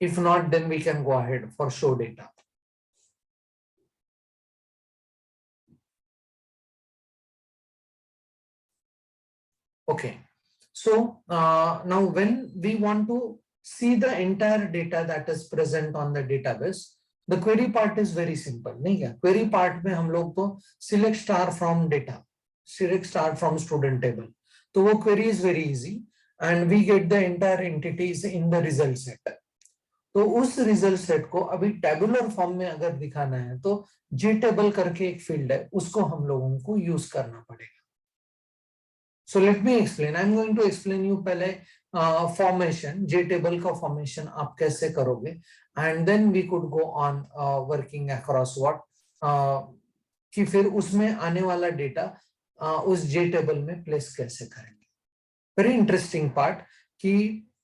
If not, then we can go ahead for show data. Okay, so now when we want to see the entire data that is present on the database, the query part is very simple, नहीं क्या? Query part में हम लोग तो select star from data, select star from student table, तो वो query is very easy and we get the entire entities in the result set. तो उस रिजल्ट सेट को अभी टेबुलर फॉर्म में अगर दिखाना है तो जे टेबल करके एक फील्ड है, उसको हम लोगों को यूज करना पड़ेगा। So let me explain, I am going to explain you पहले फॉर्मेशन, जे टेबल का फॉर्मेशन आप कैसे करोगे, and then we could go on working across what, कि फिर उसमें आने वाला डेटा उस जे टेबल में प्लेस कैसे करेंगे। वेरी इंटरेस्टिंग पार्ट कि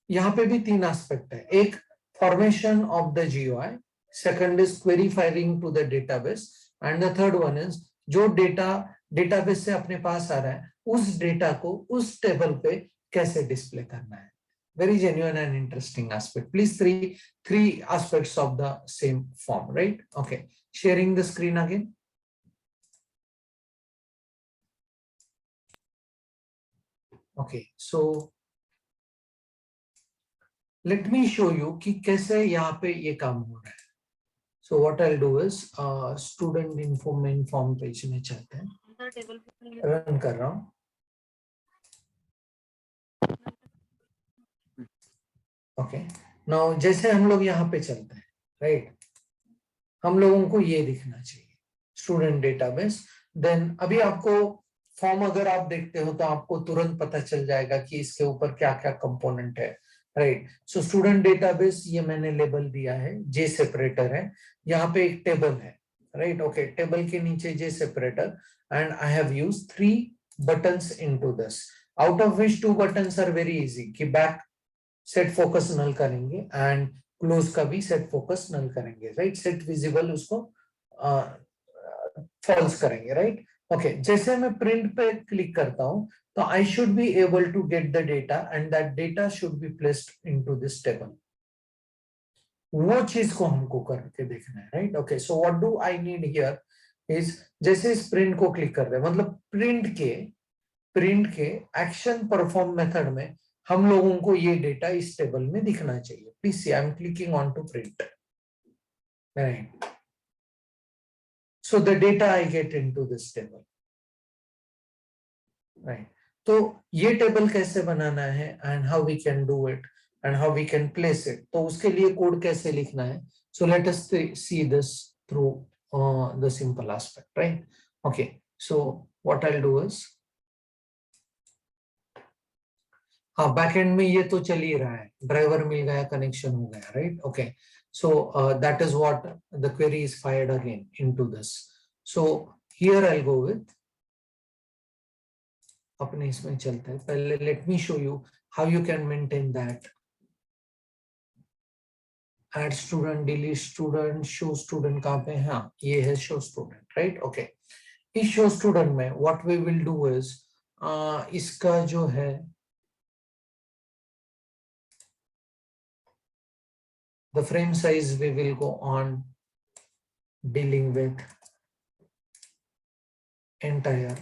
यहाँ पे भी तीन एस्पेक्ट है, एक formation of the GUI, second is query firing to the database, and the third one is जो डेटा डेटाबेस से अपने पास आ रहा है उस डेटा को उस टेबल पे कैसे डिस्प्ले करना है। Very genuine and interesting aspect. Please three aspects of the same form, right? Okay, sharing the screen again. Okay, so let me show you कि कैसे यहाँ पे ये काम हो रहा है। So what I'll do is student info main form page में चलते हैं, रन कर रहा हूँ। Okay, now जैसे हम लोग यहाँ पे चलते हैं, right? हम लोगों को ये दिखना चाहिए स्टूडेंट डेटाबेस। देन अभी आपको फॉर्म अगर आप देखते हो तो आपको तुरंत पता चल जाएगा कि इसके ऊपर क्या क्या कंपोनेंट है, राइट? सो स्टूडेंट डेटाबेस ये मैंने लेबल दिया है, जे सेपरेटर है, यहाँ पे एक टेबल है, राइट? ओके, टेबल के नीचे J separator, and I have used 3 buttons into this, out of which 2 buttons are very easy कि बैक सेट फोकस नल करेंगे एंड क्लोज का भी सेट फोकस नल करेंगे, राइट? सेट विजिबल उसको false करेंगे, right? Okay, जैसे मैं print पे क्लिक करता हूं तो I should be able to get the data and that data should be placed into this table. वो चीज को हमको करके देखना है, right? Okay, so what do I need here is, जैसे इस प्रिंट को क्लिक कर रहे हैं, मतलब प्रिंट के एक्शन परफॉर्म मेथड में हम लोगों को ये डेटा इस टेबल में दिखना चाहिए। Please see, I am clicking on to print, right? So the data I get into this table, right? तो ये टेबल कैसे बनाना है and how we can do it and how we can place it, तो उसके लिए code कैसे लिखना है। So let us see this through the simple aspect, right? Okay, so what I'll do is, हाँ बैकएंड में ये तो चल ही रहा है, ड्राइवर मिल गया, कनेक्शन हो गया, right? Okay, so that is what the query is fired again into this. So here I go with, अपने इसमें चलते हैं पहले. Let me show you how you can maintain that. Add student, delete student, show student कहाँ पे है? हाँ ये है शो स्टूडेंट, राइट? ओके, इस शो स्टूडेंट में what we will do is, इसका जो है the frame size we will go on dealing with entire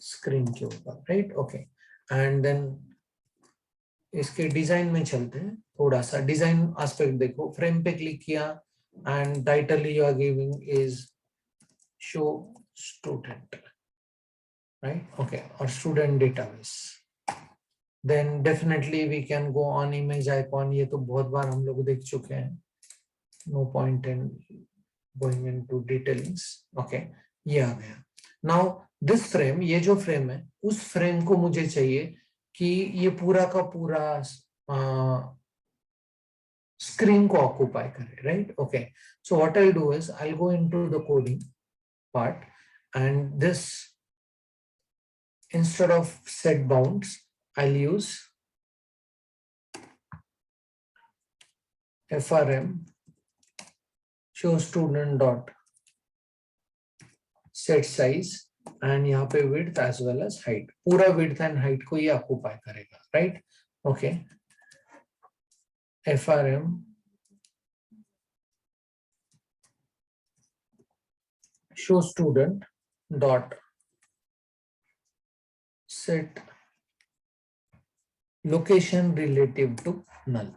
screen के ऊपर, right? Okay, and then इसके डिजाइन में चलते हैं. थोड़ा सा डिजाइन एस्पेक्ट देखो, फ्रेम पे क्लिक किया and title you are giving is show student, right? Okay, और student database. Then definitely we can go on image icon. ये तो बहुत बार हम लोग देख चुके हैं, no point in going into detailings. Okay, ये आ गया. नाउ दिस फ्रेम, ये जो फ्रेम है, उस फ्रेम को मुझे चाहिए कि ये पूरा का पूरा स्क्रीन को ऑक्युपाई करे, right? Okay, so what I do is I go into the coding part and this, instead of set bounds I'll use frm show student dot set size and यहाँ पे width as well as height. पूरा width and height को ये occupy करेगा, right? Okay, frm show student dot set location relative to null,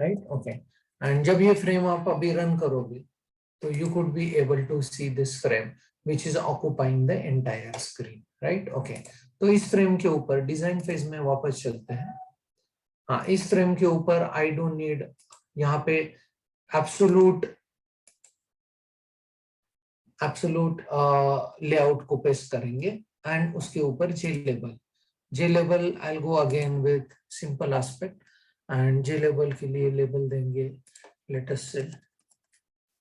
right? Okay, and जब ये frame आप अभी रन करोगे तो you could be able to see this frame which is occupying the entire screen, right? Okay, तो इस frame के ऊपर डिजाइन फेज में वापस चलते हैं. हाँ, इस फ्रेम के ऊपर आई डोंट नीड, यहाँ पे एब्सोल्यूट लेआउट को पेस्ट करेंगे एंड उसके ऊपर J label I go again with simple aspect and J label के लिए लेबल देंगे let us say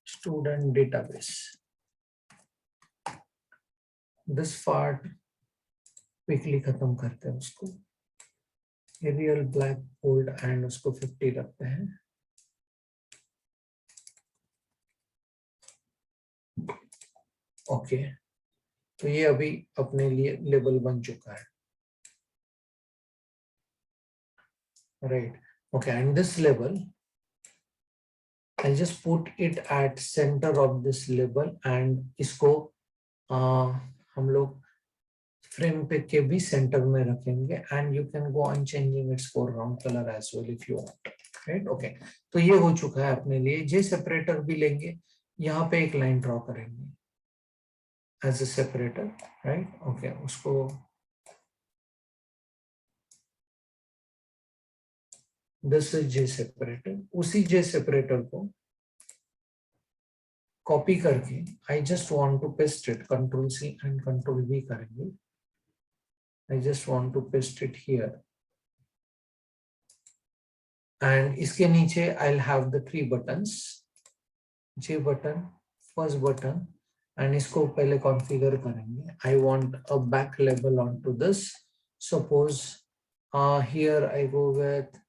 student database. This part quickly खत्म करते हैं उसको. एरियल ब्लैक बोल्ड एंड उसको 50 रखते हैं. ओके, तो ये अभी अपने लिए लेबल बन चुका है, right? Okay, and this label I'll just put it at center of this label and इसको हम लोग फ्रेम पे के भी सेंटर में रखेंगे and you can go on changing its foreground color as well if you want, right? Okay, तो ये हो चुका है अपने लिए. जे सेपरेटर भी लेंगे, यहाँ पे एक लाइन ड्रॉ करेंगे as a separator, right? Okay, उसको दिस इज जे सेपरेटर. उसी जे सेपरेटर को कॉपी करके I just want to paste it, control C and control V करेंगे. I just want to paste it here and इसके नीचे I will have the 3 buttons, J button, first button, and इसको पहले configure करेंगे. I want a back label on to this. Suppose here I go with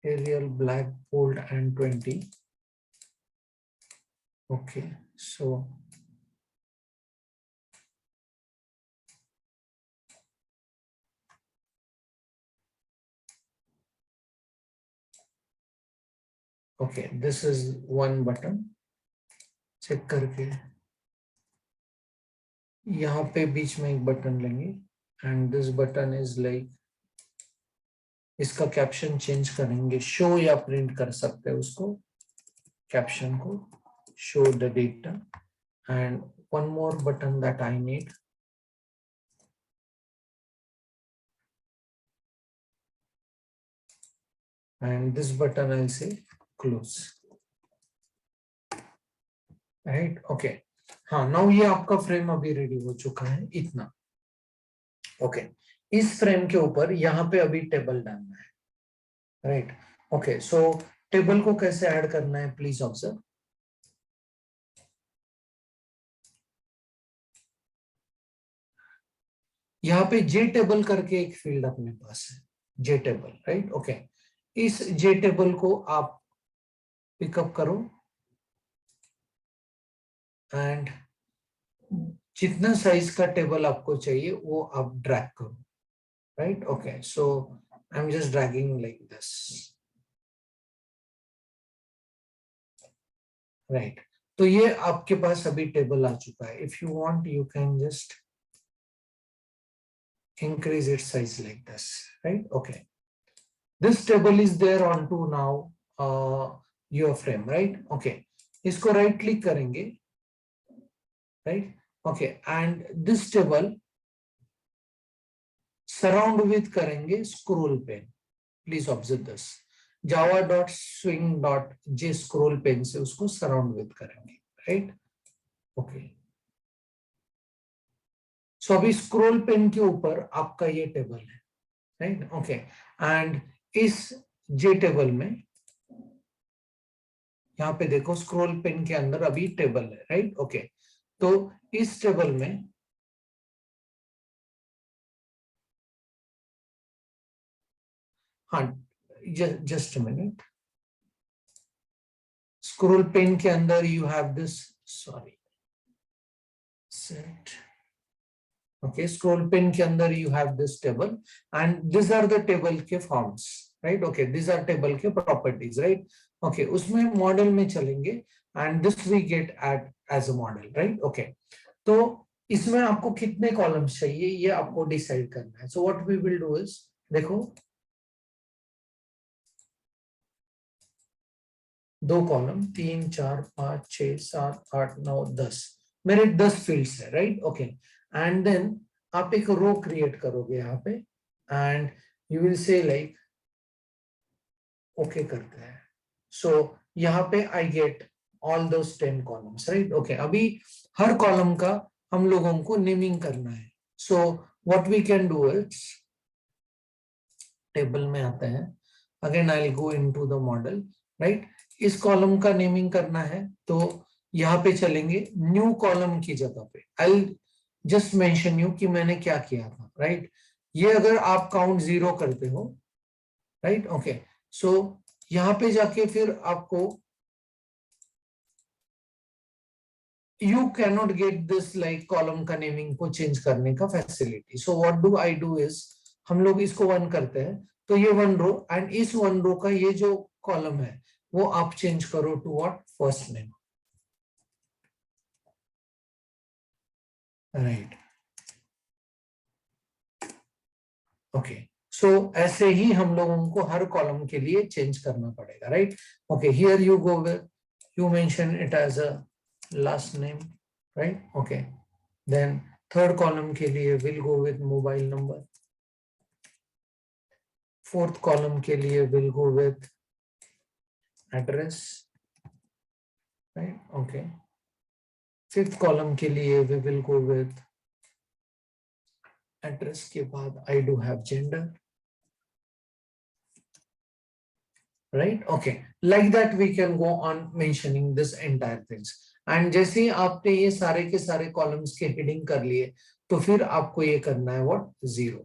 Arial black bold and 20. Okay, so okay, this is one button. Check करके यहाँ पे बीच में एक button लेंगे and this button is like, इसका caption change करेंगे, show या print कर सकते हैं उसको, कैप्शन को show the data. and one more button that I need, and this button I'll say close. Right okay. हाँ नाउ ये आपका फ्रेम अभी रेडी हो चुका है इतना। ओके इस फ्रेम के ऊपर यहाँ पे अभी टेबल डालना है, राइट ओके। सो टेबल को कैसे ऐड करना है प्लीज ऑब्जर्व। यहाँ पे जे टेबल करके एक फील्ड अपने पास है, जे टेबल, राइट ओके। इस जे टेबल को आप पिकअप करो एंड जितना साइज का टेबल आपको चाहिए वो आप ड्रैग करो, right okay. So I am just dragging like this, right. तो ये आपके पास अभी टेबल आ चुका है। If you want you can just increase its size like this, right okay। This table is there onto now your frame, right okay। इसको right click करेंगे, right okay, and this table surround with करेंगे scroll pen। please observe this, java.swing.j scroll pen से उसको surround with करेंगे, right okay। सो अभी scroll pane के ऊपर आपका ये टेबल है, राइट ओके। एंड इस जे टेबल में यहाँ पे देखो स्क्रोल पेन के अंदर अभी टेबल है, राइट ओके। तो इस टेबल में हाँ जस्ट मिनट, स्क्रोल पेन के अंदर you have this, sorry set okay. Scroll pane के अंदर you have this table and this are the table के forms, right okay. This are table के प्रॉपर्टीज, राइट ओके। उसमें model में चलेंगे and this we get at as a model, right okay. तो इसमें आपको कितने कॉलम्स चाहिए ये आपको डिसाइड करना है। So what we will do is, देखो 2 कॉलम 3 4 5 6 7 8 9 10, मेरे 10 फील्ड्स है, राइट ओके। एंड देन आप एक रो क्रिएट करोगे यहाँ पे and you will say like okay करते हैं। सो यहाँ पे I get all those 10 columns, right okay. अभी हर कॉलम का हम लोगों को नेमिंग करना है। So what we can do is, table में आते हैं, again I will go into the model, right. इस कॉलम का नेमिंग करना है तो यहाँ पे चलेंगे न्यू कॉलम की जगह पे आई जस्ट मेंशन यू कि मैंने क्या किया था, राइट। ये अगर आप काउंट 0 करते हो, राइट ओके। सो यहाँ पे जाके फिर आपको you cannot get this like column का नेमिंग को चेंज करने का facility. So what do I do is, हम लोग इसको 1 करते हैं तो ये 1 रो एंड इस 1 रो का ये जो कॉलम है वो आप चेंज करो to what, first name, right okay. So ऐसे ही हम लोगों को हर कॉलम के लिए चेंज करना पड़ेगा, right okay. Here you go with, you mention it as a last name, right okay। then third column के लिए will go with mobile number, fourth column के लिए will go with address, right okay। fifth column के लिए we will go with address के बाद I do have gender, right okay। like that we can go on mentioning this entire things। and जैसे ही आपने ये सारे के सारे कॉलम्स के हेडिंग कर लिए तो फिर आपको ये करना है व्हाट, 0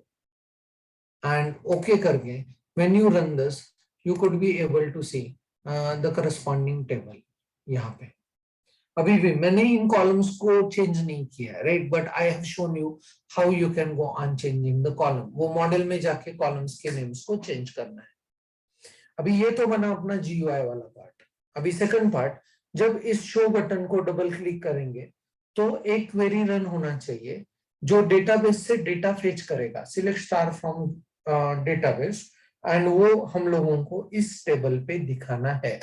and okay करके when you run this you could be able to see the corresponding table। यहाँ पे अभी भी मैंने इन कॉलम्स को चेंज नहीं किया है, right, but I have shown you how you can go on changing the column. वो मॉडल में जाके कॉलम्स के नेम्स को चेंज करना है। अभी ये तो बना अपना GUI वाला पार्ट। अभी सेकंड पार्ट, जब इस शो बटन को डबल क्लिक करेंगे तो एक क्वेरी रन होना चाहिए जो डेटाबेस से डेटा फेच करेगा, select star from database, and वो हम लोगों को इस टेबल पे दिखाना है।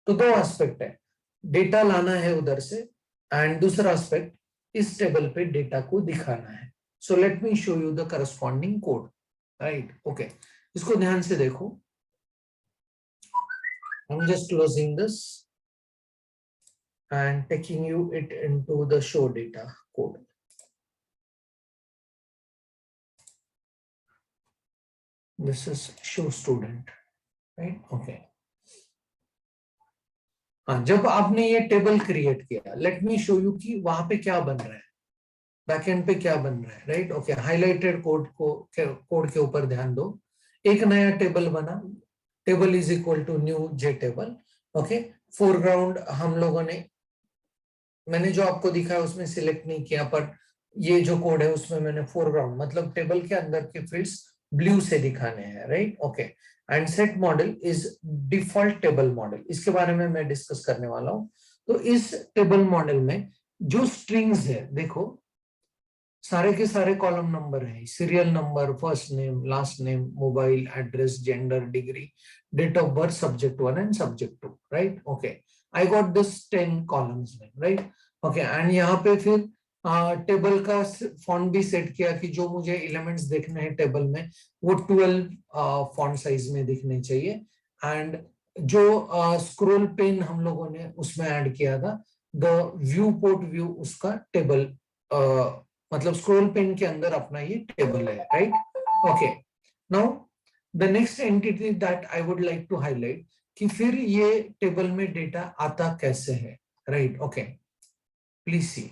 तो 2 एस्पेक्ट है, डेटा लाना है उधर से एंड दूसरा एस्पेक्ट इस टेबल पे डेटा को दिखाना है। सो let me show you the corresponding code, right okay. इसको ध्यान से देखो, I'm just closing this and taking you it into the show data code. This is show student, right? Okay. हाँ, जब आपने ये टेबल क्रिएट किया, लेट मी शो यू कि वहां पे क्या बन रहा है, बैकएंड पे क्या बन रहा है, राइट? ओके, हाइलाइटेड कोड के ऊपर ध्यान दो। एक नया टेबल बना, table is equal to new J table. Okay, foreground हम लोगों ने, मैंने जो आपको दिखाया उसमें सिलेक्ट नहीं किया, पर ये जो कोड है उसमें मैंने फोरग्राउंड मतलब टेबल के अंदर के फील्ड्स ब्लू से दिखाने हैं, right? Okay, and set model is default table model, इसके बारे में मैं डिस्कस करने वाला हूं। तो इस टेबल मॉडल में जो स्ट्रिंग्स है, देखो सारे के सारे कॉलम नंबर है, serial number, first name, last name, mobile address, gender, degree, date of birth, subject 1 and subject 2, right? Okay, I got this 10 columns में, राइट? ओके, एंड यहाँ पे फिर टेबल का फॉन्ट भी सेट किया कि जो मुझे एलिमेंट्स देखने हैं टेबल में वो 12 फॉन्ट साइज में दिखने चाहिए। एंड जो स्क्रोल पेन हम लोगों ने उसमें ऐड किया था, द व्यू पोर्ट व्यू, उसका टेबल मतलब स्क्रोल पेन के अंदर अपना ये टेबल है, right? Okay, now the next entity that I would like to highlight कि फिर ये टेबल में डेटा आता कैसे है, right? Okay, please see,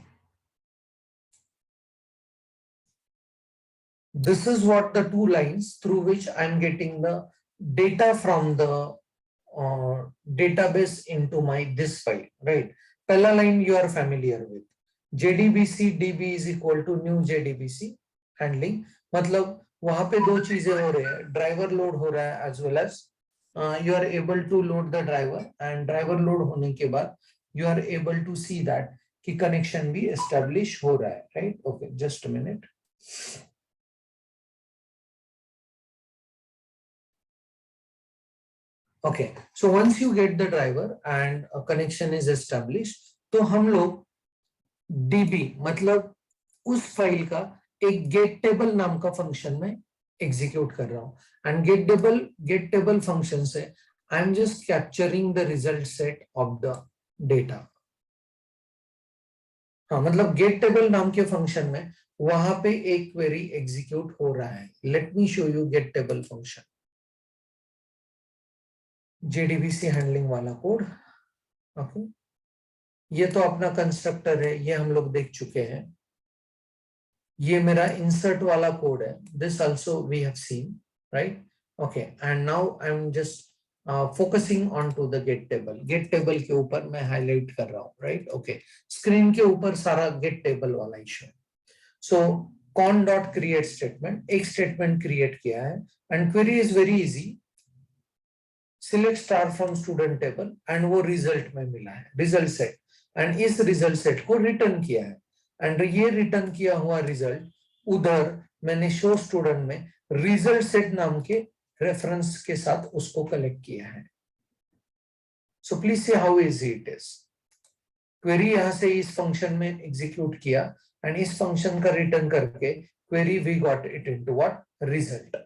this is what the two lines through which I'm getting the data from the database into my this file, right? Pehla line you are familiar with, JDBC DB is equal to new JDBC handling, मतलब वहां पे दो चीजें हो रही है, driver load हो रहा है as well as you are able to load the driver, and driver load होने के बाद you are able to see that कि कनेक्शन भी establish हो रहा है, right? Okay, just a minute. Okay, so once you get the driver and a connection is established, तो हम लोग DB मतलब उस फाइल का एक गेट टेबल नाम का फंक्शन में एग्जीक्यूट कर रहा हूं, एंड गेट टेबल फंक्शन से आई am just capturing the result set of the data. हाँ, मतलब गेट टेबल नाम के फंक्शन में वहां पे एक क्वेरी एग्जीक्यूट हो रहा है। Let me show you get table function, JDBC handling वाला कोड। ओके, ये तो अपना कंस्ट्रक्टर है, ये हम लोग देख चुके हैं। ये मेरा इंसर्ट वाला कोड है, this also we have seen, right? Okay, and now I am just focusing on to the get table. Get table के ऊपर मैं हाईलाइट कर रहा हूँ, राइट? ओके, स्क्रीन के ऊपर सारा गेट टेबल वाला इशू है। सो कॉन डॉट क्रिएट स्टेटमेंट, एक स्टेटमेंट क्रिएट किया है, and query is very easy, select star from student table, and वो रिजल्ट में मिला है, रिजल्ट सेट, एंड इस रिजल्ट सेट को रिटर्न किया है, एंड ये रिटर्न किया हुआ रिजल्ट उधर मैंने शो स्टूडेंट में रिजल्ट सेट नाम के रेफरेंस के साथ उसको कलेक्ट किया है। So please see how easy it is. Query यहां से इस फंक्शन में एग्जीक्यूट किया, एंड इस फंक्शन का रिटर्न करके query we got it into what, result,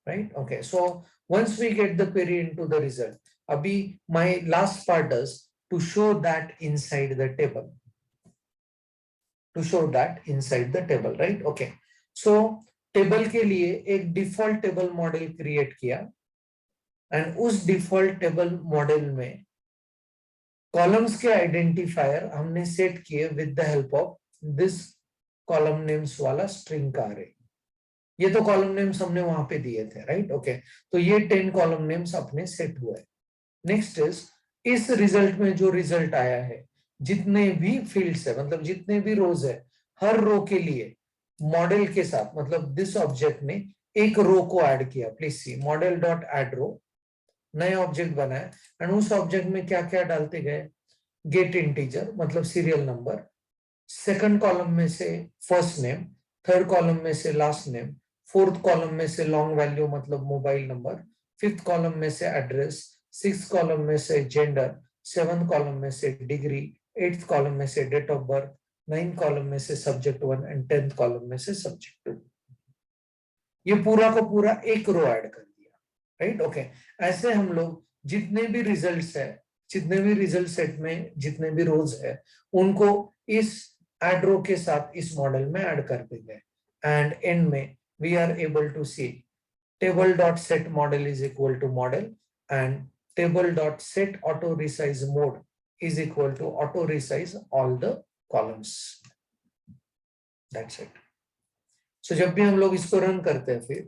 right? Okay, so once we get the query into the result, abhi my last part is to show that inside the table, right? Okay, so table के लिए एक default table model create किया, and उस default table model में columns के identifier हमने set किए with the help of this column names वाला string का array। ये तो कॉलम नेम्स हमने वहां पे दिए थे, राइट? ओके, तो ये 10 कॉलम नेम्स अपने सेट हुए। नेक्स्ट इज, इस रिजल्ट में जो रिजल्ट आया है, जितने भी फील्ड्स है मतलब जितने भी रोज है, हर रो के लिए मॉडल के साथ मतलब दिस ऑब्जेक्ट ने एक रो को ऐड किया। Please see, model dot add row, नया ऑब्जेक्ट बनाया, एंड उस ऑब्जेक्ट में क्या क्या डालते गए, गेट इंटीजर मतलब सीरियल नंबर, सेकंड कॉलम में से फर्स्ट नेम, थर्ड कॉलम में से लास्ट नेम, फोर्थ कॉलम में से लॉन्ग वैल्यू मतलब मोबाइल नंबर, फिफ्थ कॉलम में से एड्रेस, सिक्स्थ कॉलम में से जेंडर, सेवंथ कॉलम में से डिग्री, एट्थ कॉलम में से date of birth, ninth column में से सब्जेक्ट 1 एंड 10th कॉलम में से सब्जेक्ट 2। ये पूरा का पूरा एक रो ऐड कर दिया, राइट? ओके, ऐसे हम लोग जितने भी रिजल्ट्स है जितने भी रिजल्ट सेट में जितने भी रोज है उनको इस ऐड रो के साथ इस मॉडल में ऐड कर देंगे एंड एंड में we are able to see table dot set model is equal to model and table dot set auto resize mode is equal to auto resize all the columns. That's it. So जब भी हम लोग इसको run करते हैं फिर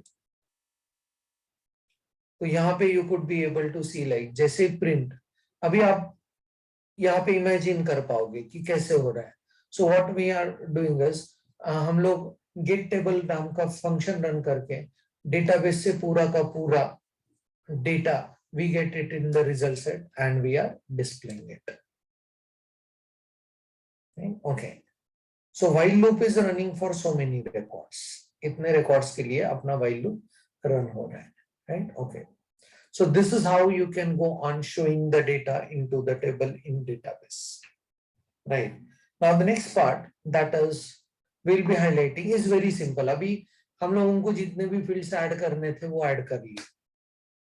तो यहाँ पे you could be able to see like जैसे प्रिंट अभी आप यहाँ पे इमेजिन कर पाओगे कि कैसे हो रहा है. So what we are doing is हम लोग get table नाम का फंक्शन रन करके डेटाबेस से पूरा का पूरा data we get it in the result set and we are displaying it. Okay. So while loop is running for so many records. इतने records के लिए अपना while loop run हो रहा है, right? Okay. So this is how you can go on showing the data into the table in database, right? Now the next part that is we'll be highlighting is very simple. अभी हम लोगों को जितने भी fields add करने थे वो add कर लिए,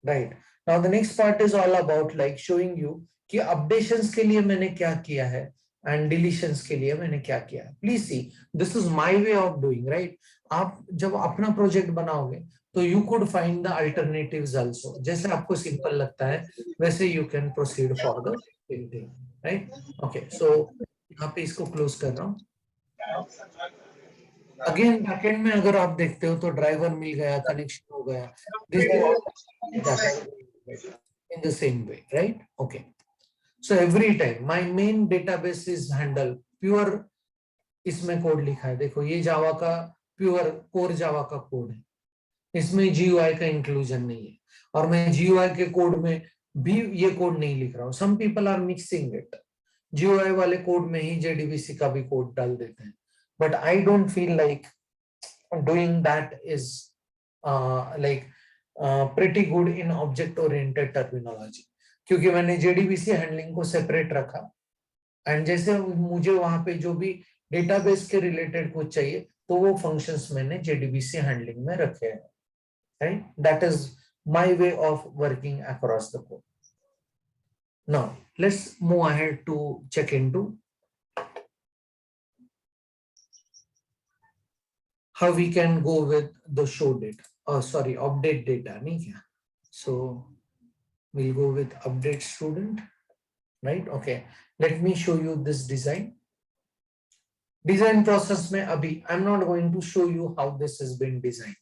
right? Now the next part is all about like showing you कि updations के लिए मैंने क्या किया है and deletions के लिए मैंने क्या किया है. Please see, this is my way of doing, right? आप जब अपना प्रोजेक्ट बनाओगे तो you could find the alternatives also. जैसे आपको सिंपल लगता है वैसे you can proceed for the same thing, right? Okay, so यहाँ पे इसको क्लोज कर रहा हूँ. अगेन बैकएंड में अगर आप देखते हो तो ड्राइवर मिल गया, कनेक्शन हो गया. This in the same way, right? Okay. So every time my main database is handle pure इसमें कोड लिखा है. देखो ये जावा का प्योर कोर जावा का कोड है. इसमें GUI का इंक्लूजन नहीं है और मैं GUI के कोड में भी ये कोड नहीं लिख रहा हूँ. Some people are mixing it. GUI वाले कोड में ही JDBC का भी कोड डाल देते हैं. But I don't feel like doing that is pretty good in object oriented terminology. क्योंकि मैंने JDBC हैंडलिंग को सेपरेट रखा एंड जैसे मुझे वहां पे जो भी डेटाबेस के रिलेटेड कुछ चाहिए तो वो फंक्शंस मैंने JDBC हैंडलिंग में रखे हैं, right? That is my way of working across the code. Now let's move ahead to check into how we can go with the show data. Oh, sorry, update data. नहीं क्या? So we'll go with update student, right? Okay. Let me show you this design. Design process में अभी I'm not going to show you how this has been designed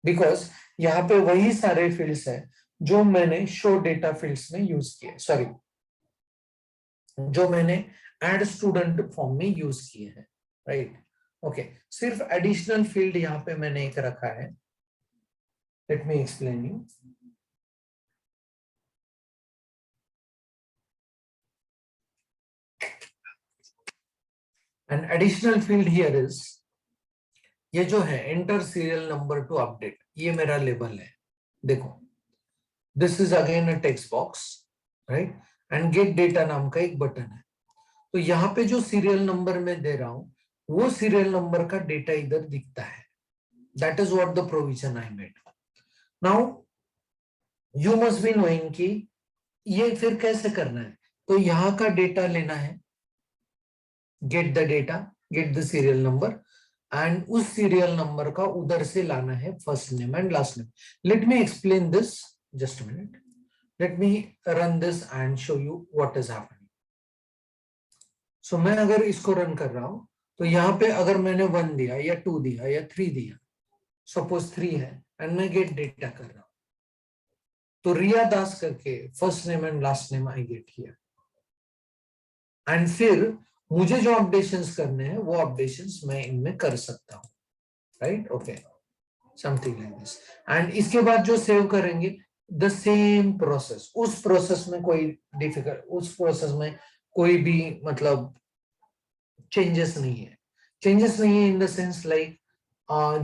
because यहाँ पे वही सारे fields हैं जो मैंने show data fields में use किए. Sorry, जो मैंने add student form में use किए हैं, right? Okay, सिर्फ additional field यहाँ पे मैंने एक रखा है. Let me explain you. An additional field here is ये जो है enter serial number to update. ये मेरा लेबल है. देखो, this is again a text box, right? And get data नाम का एक बटन है. तो यहाँ पे जो सीरियल नंबर मैं दे रहा हूं वो सीरियल नंबर का डेटा इधर दिखता है. That is what the provision I made. Now you must be knowing कि ये फिर कैसे करना है. तो यहाँ का डेटा लेना है, get the data, get the serial number, and उस serial number का उधर से लाना है first name and last name. Let me explain this. Just a minute. Let me run this and show you what is happening. So मैं अगर इसको run कर रहा हूं तो यहाँ पे अगर मैंने 1 दिया या 2 दिया या 3 दिया, सपोज 3 है एंड मैं गेट डेटा कर रहा हूं तो रिया दास करके first name and last name I get here and फिर मुझे जो अपडेशंस करने हैं वो अपडेशंस मैं इनमें कर सकता हूं, right? Okay, something like this. And इसके बाद जो सेव करेंगे द सेम प्रोसेस. उस प्रोसेस में कोई डिफिकल्ट, उस प्रोसेस में कोई भी मतलब चेंजेस नहीं है. चेंजेस नहीं है इन द सेंस लाइक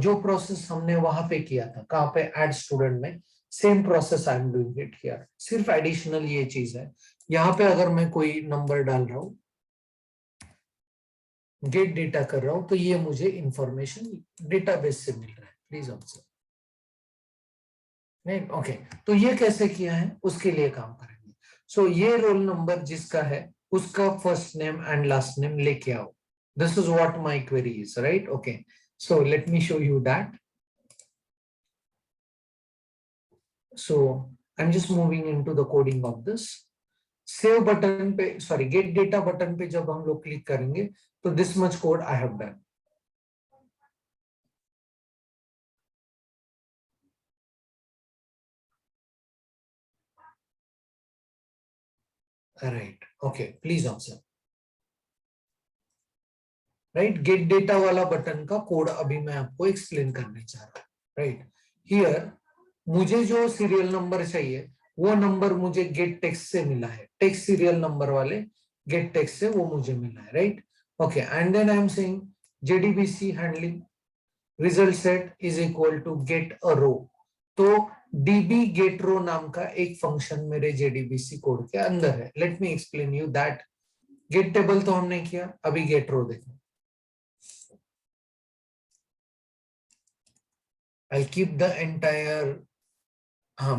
जो प्रोसेस हमने वहां पे किया था कहाँ पे ऐड स्टूडेंट में, same process I am doing it here. सिर्फ एडिशनल ये चीज है यहाँ पे अगर मैं कोई नंबर डाल रहा हूँ, गेट डेटा कर रहा हूं तो ये मुझे इंफॉर्मेशन डेटाबेस से मिल रहा है. Please observe. नहीं, ओके, तो ये कैसे किया है उसके लिए काम करेंगे. सो ये रोल नंबर जिसका है उसका first name and last name लेके आओ. This is what my query is, right? Okay. So let me show you that. So I'm just moving into the coding of this. Save button पे, sorry, get data button पे जब हम लोग click करेंगे, तो this much code I have done. Right. Okay. Please observe. Right. Get data वाला button का code अभी मैं आपको एक्सप्लेन करने चाह रहा हूँ. Right. Here मुझे जो सीरियल नंबर चाहिए वो नंबर मुझे गेट टेक्स्ट से मिला है. टेक्स्ट सीरियल नंबर वाले गेट टेक्स्ट से वो मुझे मिला है. Right. Okay. And then I am saying JDBC handling result set is equal to get a row. तो डीबी गेट रो नाम का एक फंक्शन मेरे जेडीबीसी कोड के अंदर है. Let me explain you that. Get table तो हमने किया, अभी गेट रो देखो. I'll keep the entire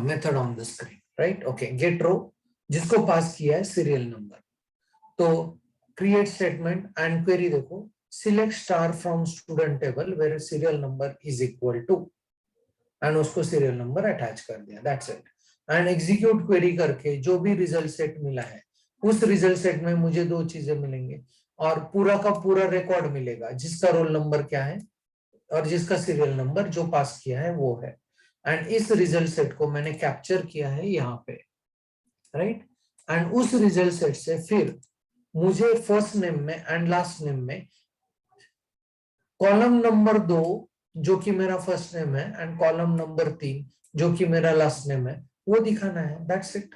method on the screen, right? Okay, get row जिसको पास किया है सीरियल नंबर. तो create statement and query देखो, select star from student table where serial number is equal to, and उसको serial number attach कर दिया. That's it. And execute query करके जो भी result set मिला है उस result set में मुझे दो चीजें मिलेंगे और पूरा का पूरा रिकॉर्ड मिलेगा जिसका रोल नंबर क्या है और जिसका सीरियल नंबर जो पास किया है वो है. एंड इस रिजल्ट सेट को मैंने कैप्चर किया है यहाँ पे. राइट. एंड उस रिजल्ट सेट से फिर मुझे फर्स्ट नेम में एंड लास्ट नेम में कॉलम नंबर 2 जो कि मेरा फर्स्ट नेम है एंड कॉलम नंबर 3 जो कि मेरा लास्ट नेम है वो दिखाना है. That's it.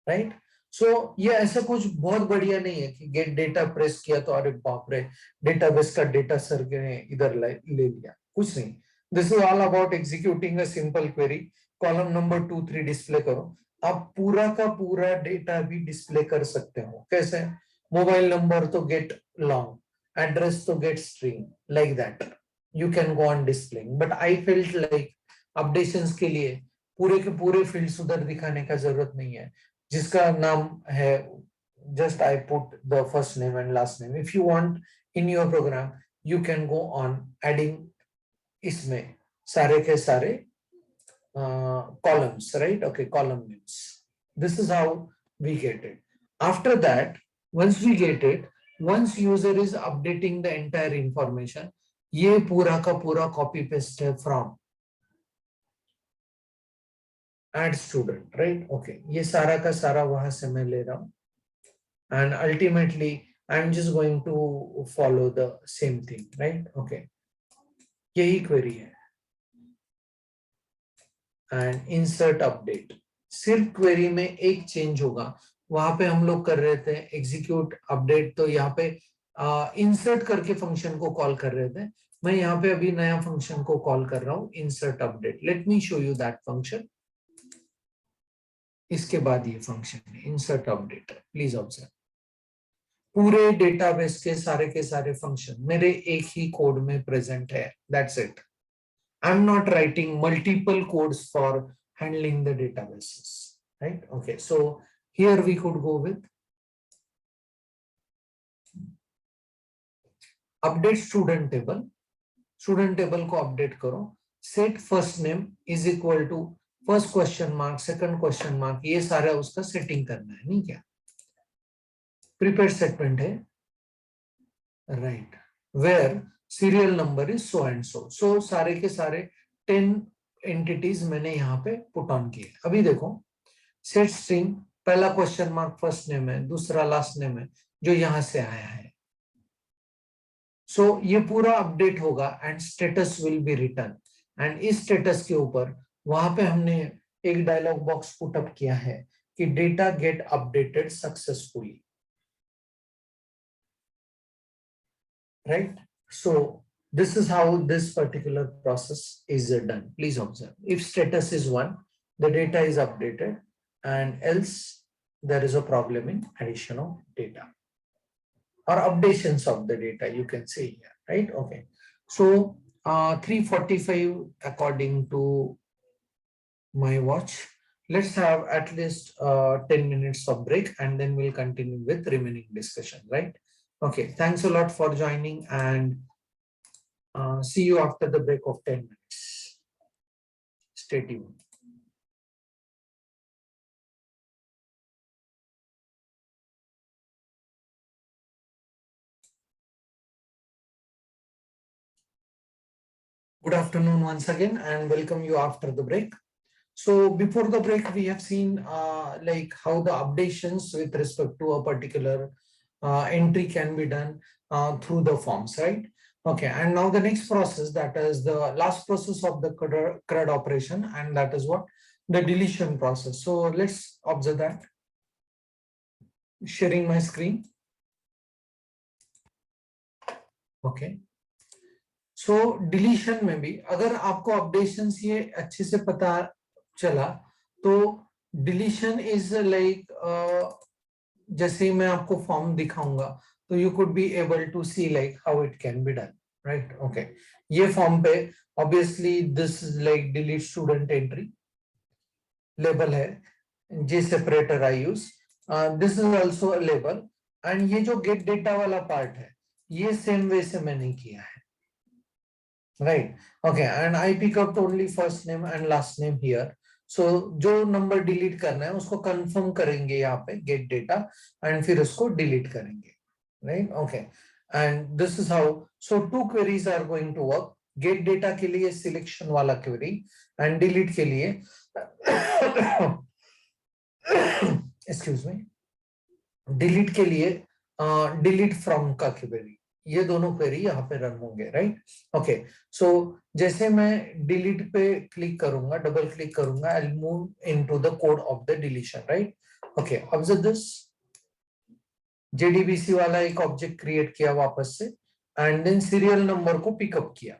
राइट. सो ये ऐसा कुछ बहुत बढ़िया नहीं है कि गेट डेटा प्रेस किया तो अरे बाप रे डेटाबेस का डेटा सर ने इधर ले लिया. कुछ नहीं. This is all about executing a simple query. Column number 2 3 display करो. आप पूरा का पूरा डेटा भी डिस्प्ले कर सकते हो. कैसे? मोबाइल नंबर तो गेट लॉन्ग, एड्रेस तो gate string, like that you can go on displaying. But I felt like updations के लिए पूरे के पूरे फील्ड्स उधर दिखाने का जरूरत नहीं है. जिसका नाम है just I put the first name and last name. If you want in your program you can go on adding इसमें सारे के सारे columns, right? Okay, column names. This is how we get it. After that, once we get it, once user is updating the entire information, ये पूरा का पूरा copy paste है from add student, right? Okay, ये सारा का सारा वहां से मैं ले रहा हूं. And ultimately I'm just going to follow the same thing, right? Okay, यही query है. And insert update. सिर्फ query में एक change होगा. वहां पे हम लोग कर रहे थे execute update, तो यहाँ पे insert करके function को call कर रहे थे. मैं यहाँ पे अभी नया function को call कर रहा हूँ insert update. Let me show you that function. इसके बाद ये फंक्शन है इंसर्ट अपडेट. Please observe. पूरे डेटाबेस के सारे फंक्शन मेरे एक ही कोड में प्रेजेंट है. That's it. I am not writing multiple codes for handling the databases. Right. Okay. So here we could go with update student table. Student table को update करो. Set first name is equal to first question mark, second question mark, ये सारा उसका setting करना है. नहीं क्या? Prepaid segment है. Right. Where serial number is so and so. So सारे के सारे 10 एंटिटीज मैंने यहाँ पे पुट ऑन किए. अभी देखो सेट स्ट्रिंग, पहला क्वेश्चन मार्क फर्स्ट नेम है, दूसरा लास्ट नेम है जो यहां से आया है. सो ये पूरा अपडेट होगा and status will be return. And इस स्टेटस के ऊपर वहां पे हमने एक डायलॉग बॉक्स पुट अप किया है कि data get updated successfully. Right. So this is how this particular process is done. Please observe. If status is 1, the data is updated, and else there is a problem in addition of data or updations of the data, you can say here, right? Okay. So 3:45 according to my watch. let's have at least 10 minutes of break, and then we'll continue with remaining discussion, right? Okay, thanks a lot for joining, and see you after the break of 10 minutes. Stay tuned. Good afternoon once again, and welcome you after the break. So before the break, we have seen like how the updations with respect to a particular entry can be done through the forms, right? Okay, and now the next process, that is the last process of the CRUD operation, and that is what? The deletion process. So let's observe that. Sharing my screen. Okay. So deletion में भी अगर आपको updations ये अच्छे से पता चला तो डिलीशन इज लाइक जैसे ही मैं आपको फॉर्म दिखाऊंगा तो you could be able to see like how it can be done, right? Okay, ये फॉर्म पे obviously this is like delete student entry label है, J separator I use, this is also a label, and ये जो gate data वाला part है ये same way से मैंने किया है, right? Okay, and I pick up only first name and last name here. So जो नंबर डिलीट करना है उसको कंफर्म करेंगे यहाँ पे गेट डेटा, एंड फिर उसको डिलीट करेंगे, right? Okay, and this is how. So two queries are going to work. Get data के लिए सिलेक्शन वाला क्वेरी, एंड डिलीट के लिए एक्सक्यूज मी, डिलीट के लिए डिलीट फ्रॉम का क्वेरी. ये दोनों क्वेरी यहाँ पे रन होंगे, राइट? ओके, सो जैसे मैं डिलीट पे क्लिक करूंगा, डबल क्लिक करूंगा, I will move into the code of the deletion, right? Okay, observe this. JDBC वाला एक ऑब्जेक्ट क्रिएट किया वापस से, एंड देन सीरियल नंबर को पिकअप किया.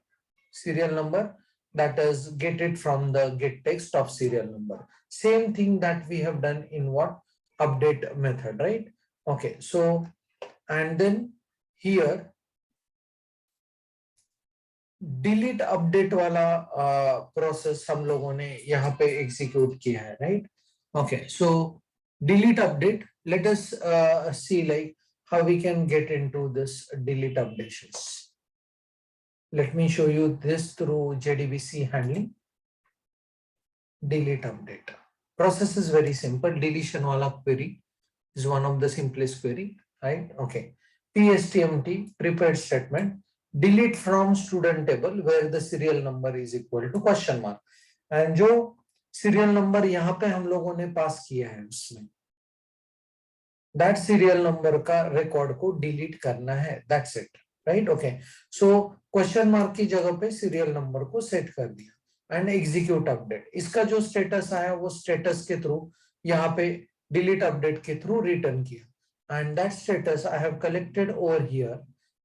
Serial number that is get it from the get text of serial number. Same thing that we have done in what? Update method, right? Okay, so and then here delete update वाला process हम लोगों ने यहाँ पे execute किया है, right? Okay, so delete update, let us see like how we can get into this delete updations. Let me show you this through JDBC handling. Delete update process is very simple. Deletion wala query is one of the simplest query, right? Okay, PSTMT prepared statement, delete from student table where the serial number is equal to question mark, and जो serial number यहाँ पे हम लोगों ने पास किया है उसमें that serial number का record को delete करना है, that's it, right? Okay, so question mark की जगह पे serial number को set कर दिया and execute update. इसका जो status आया वो status के through यहाँ पे delete update के through return किया, and that status I have collected over here,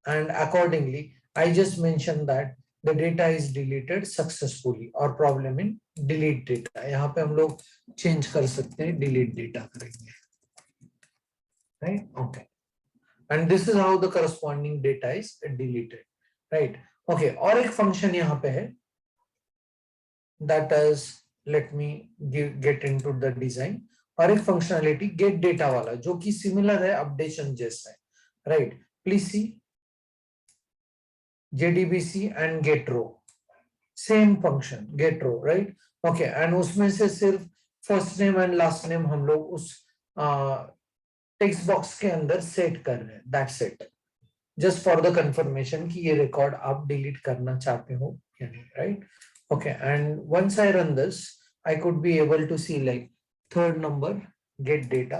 and accordingly I just mentioned that the data is deleted successfully or problem in delete data. यहाँ पे हम लोग change कर सकते हैं, delete data करेंगे, right? Okay, and this is how the corresponding data is deleted, right? Okay, और एक function यहाँ पे है, that is, let me get into the design. और एक फंक्शनलिटी गेट डेटा वाला जो कि सिमिलर है अपडेशन जैसा है, right? Please see JDBC and get row, same function get row, right? Okay, and उसमें से सिर्फ first name and last name हम लोग उस टेक्स्ट बॉक्स के अंदर सेट कर रहे हैं, that's it, just for the confirmation कि ये रिकॉर्ड आप डिलीट करना चाहते हो या नहीं, right? Okay, and once I run this I could be able to see like third number get data,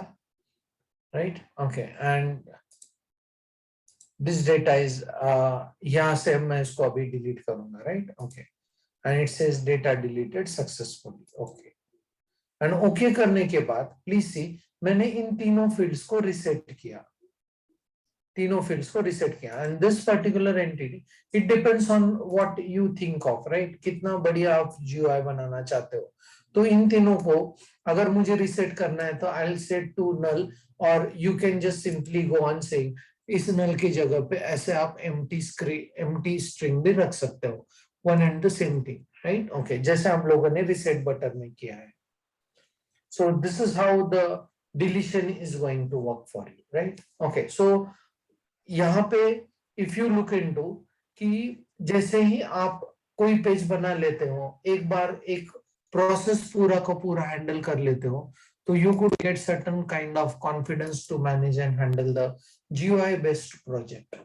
right? Okay, and this data is यहाँ से मैं इसको अभी delete करूँगा, right? Okay, and it says data deleted successfully. Okay, and okay करने के बाद please see मैंने इन तीनों fields को reset किया, तीनों fields को reset किया, and this particular entity it depends on what you think of, right? कितना बढ़िया आप GUI बनाना चाहते हो. तो इन तीनों को अगर मुझे रिसेट करना है तो I will set to null, और you can just simply go on saying इस नल की जगह पे ऐसे आप एम्प्टी स्ट्रिंग भी रख सकते हो, one and the same thing, right? Okay, जैसे हम लोगों ने रिसेट बटन में किया है. So this is how the deletion is going to work for you, right? Okay, so यहाँ पे if you look into कि जैसे ही आप कोई पेज बना लेते हो, एक बार एक प्रोसेस पूरा का पूरा हैंडल कर लेते हो, तो you could get certain kind of confidence to manage and handle the GUI based project,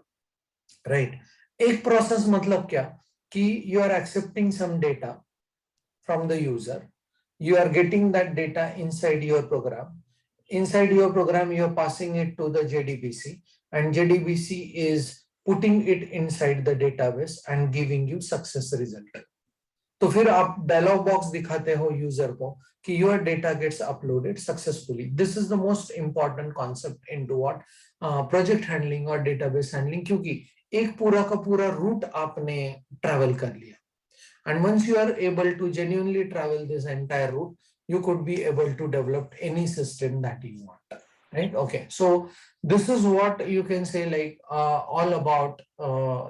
right? एक प्रोसेस मतलब क्या कि you are accepting some data from the user, you are getting that data inside your program. Inside your program, you are passing it to the JDBC, and JDBC is putting it inside the database and giving you success result. तो फिर आप dialogue box दिखाते हो user को कि your data gets uploaded successfully. This is the most important concept into what project handling और database handling, क्योंकि एक पूरा का पूरा रूट आपने ट्रैवल कर लिया. And once you are able to genuinely travel this entire route, you could be able to develop any system that you want, right? Okay, so this is what you can say, like all about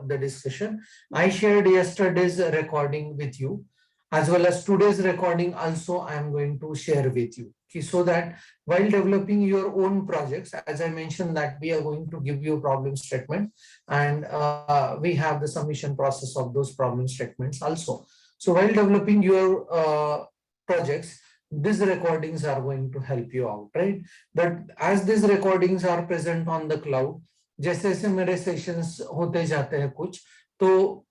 the discussion. I shared yesterday's recording with you, as well as today's recording also I am going to share with you. Okay, so that while developing your own projects, as I mentioned that we are going to give you a problem statement, and we have the submission process of those problem statements also. So while developing your projects, these recordings are going to help you out, right? But as these recordings are present on the cloud, जैसे जैसे मेरे sessions होते जाते हैं कुछ, तो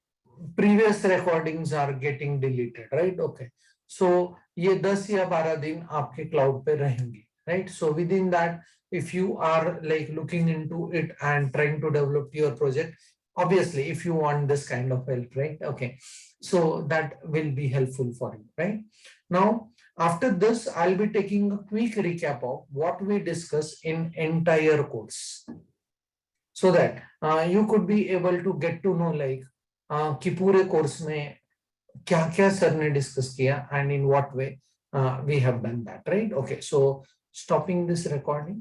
previous recordings are getting deleted, right? Okay, so ये 10 या 12 दिन आपके cloud पे रहेंगे, right? So within that, if you are like looking into it and trying to develop your project, obviously if you want this kind of help, right? Okay, so that will be helpful for you, right? Now after this, I'll be taking a quick recap of what we discussed in entire course, so that you could be able to get to know like कि पूरे course में क्या क्या sir ने discuss किया and in what way we have done that, right? Okay, so stopping this recording.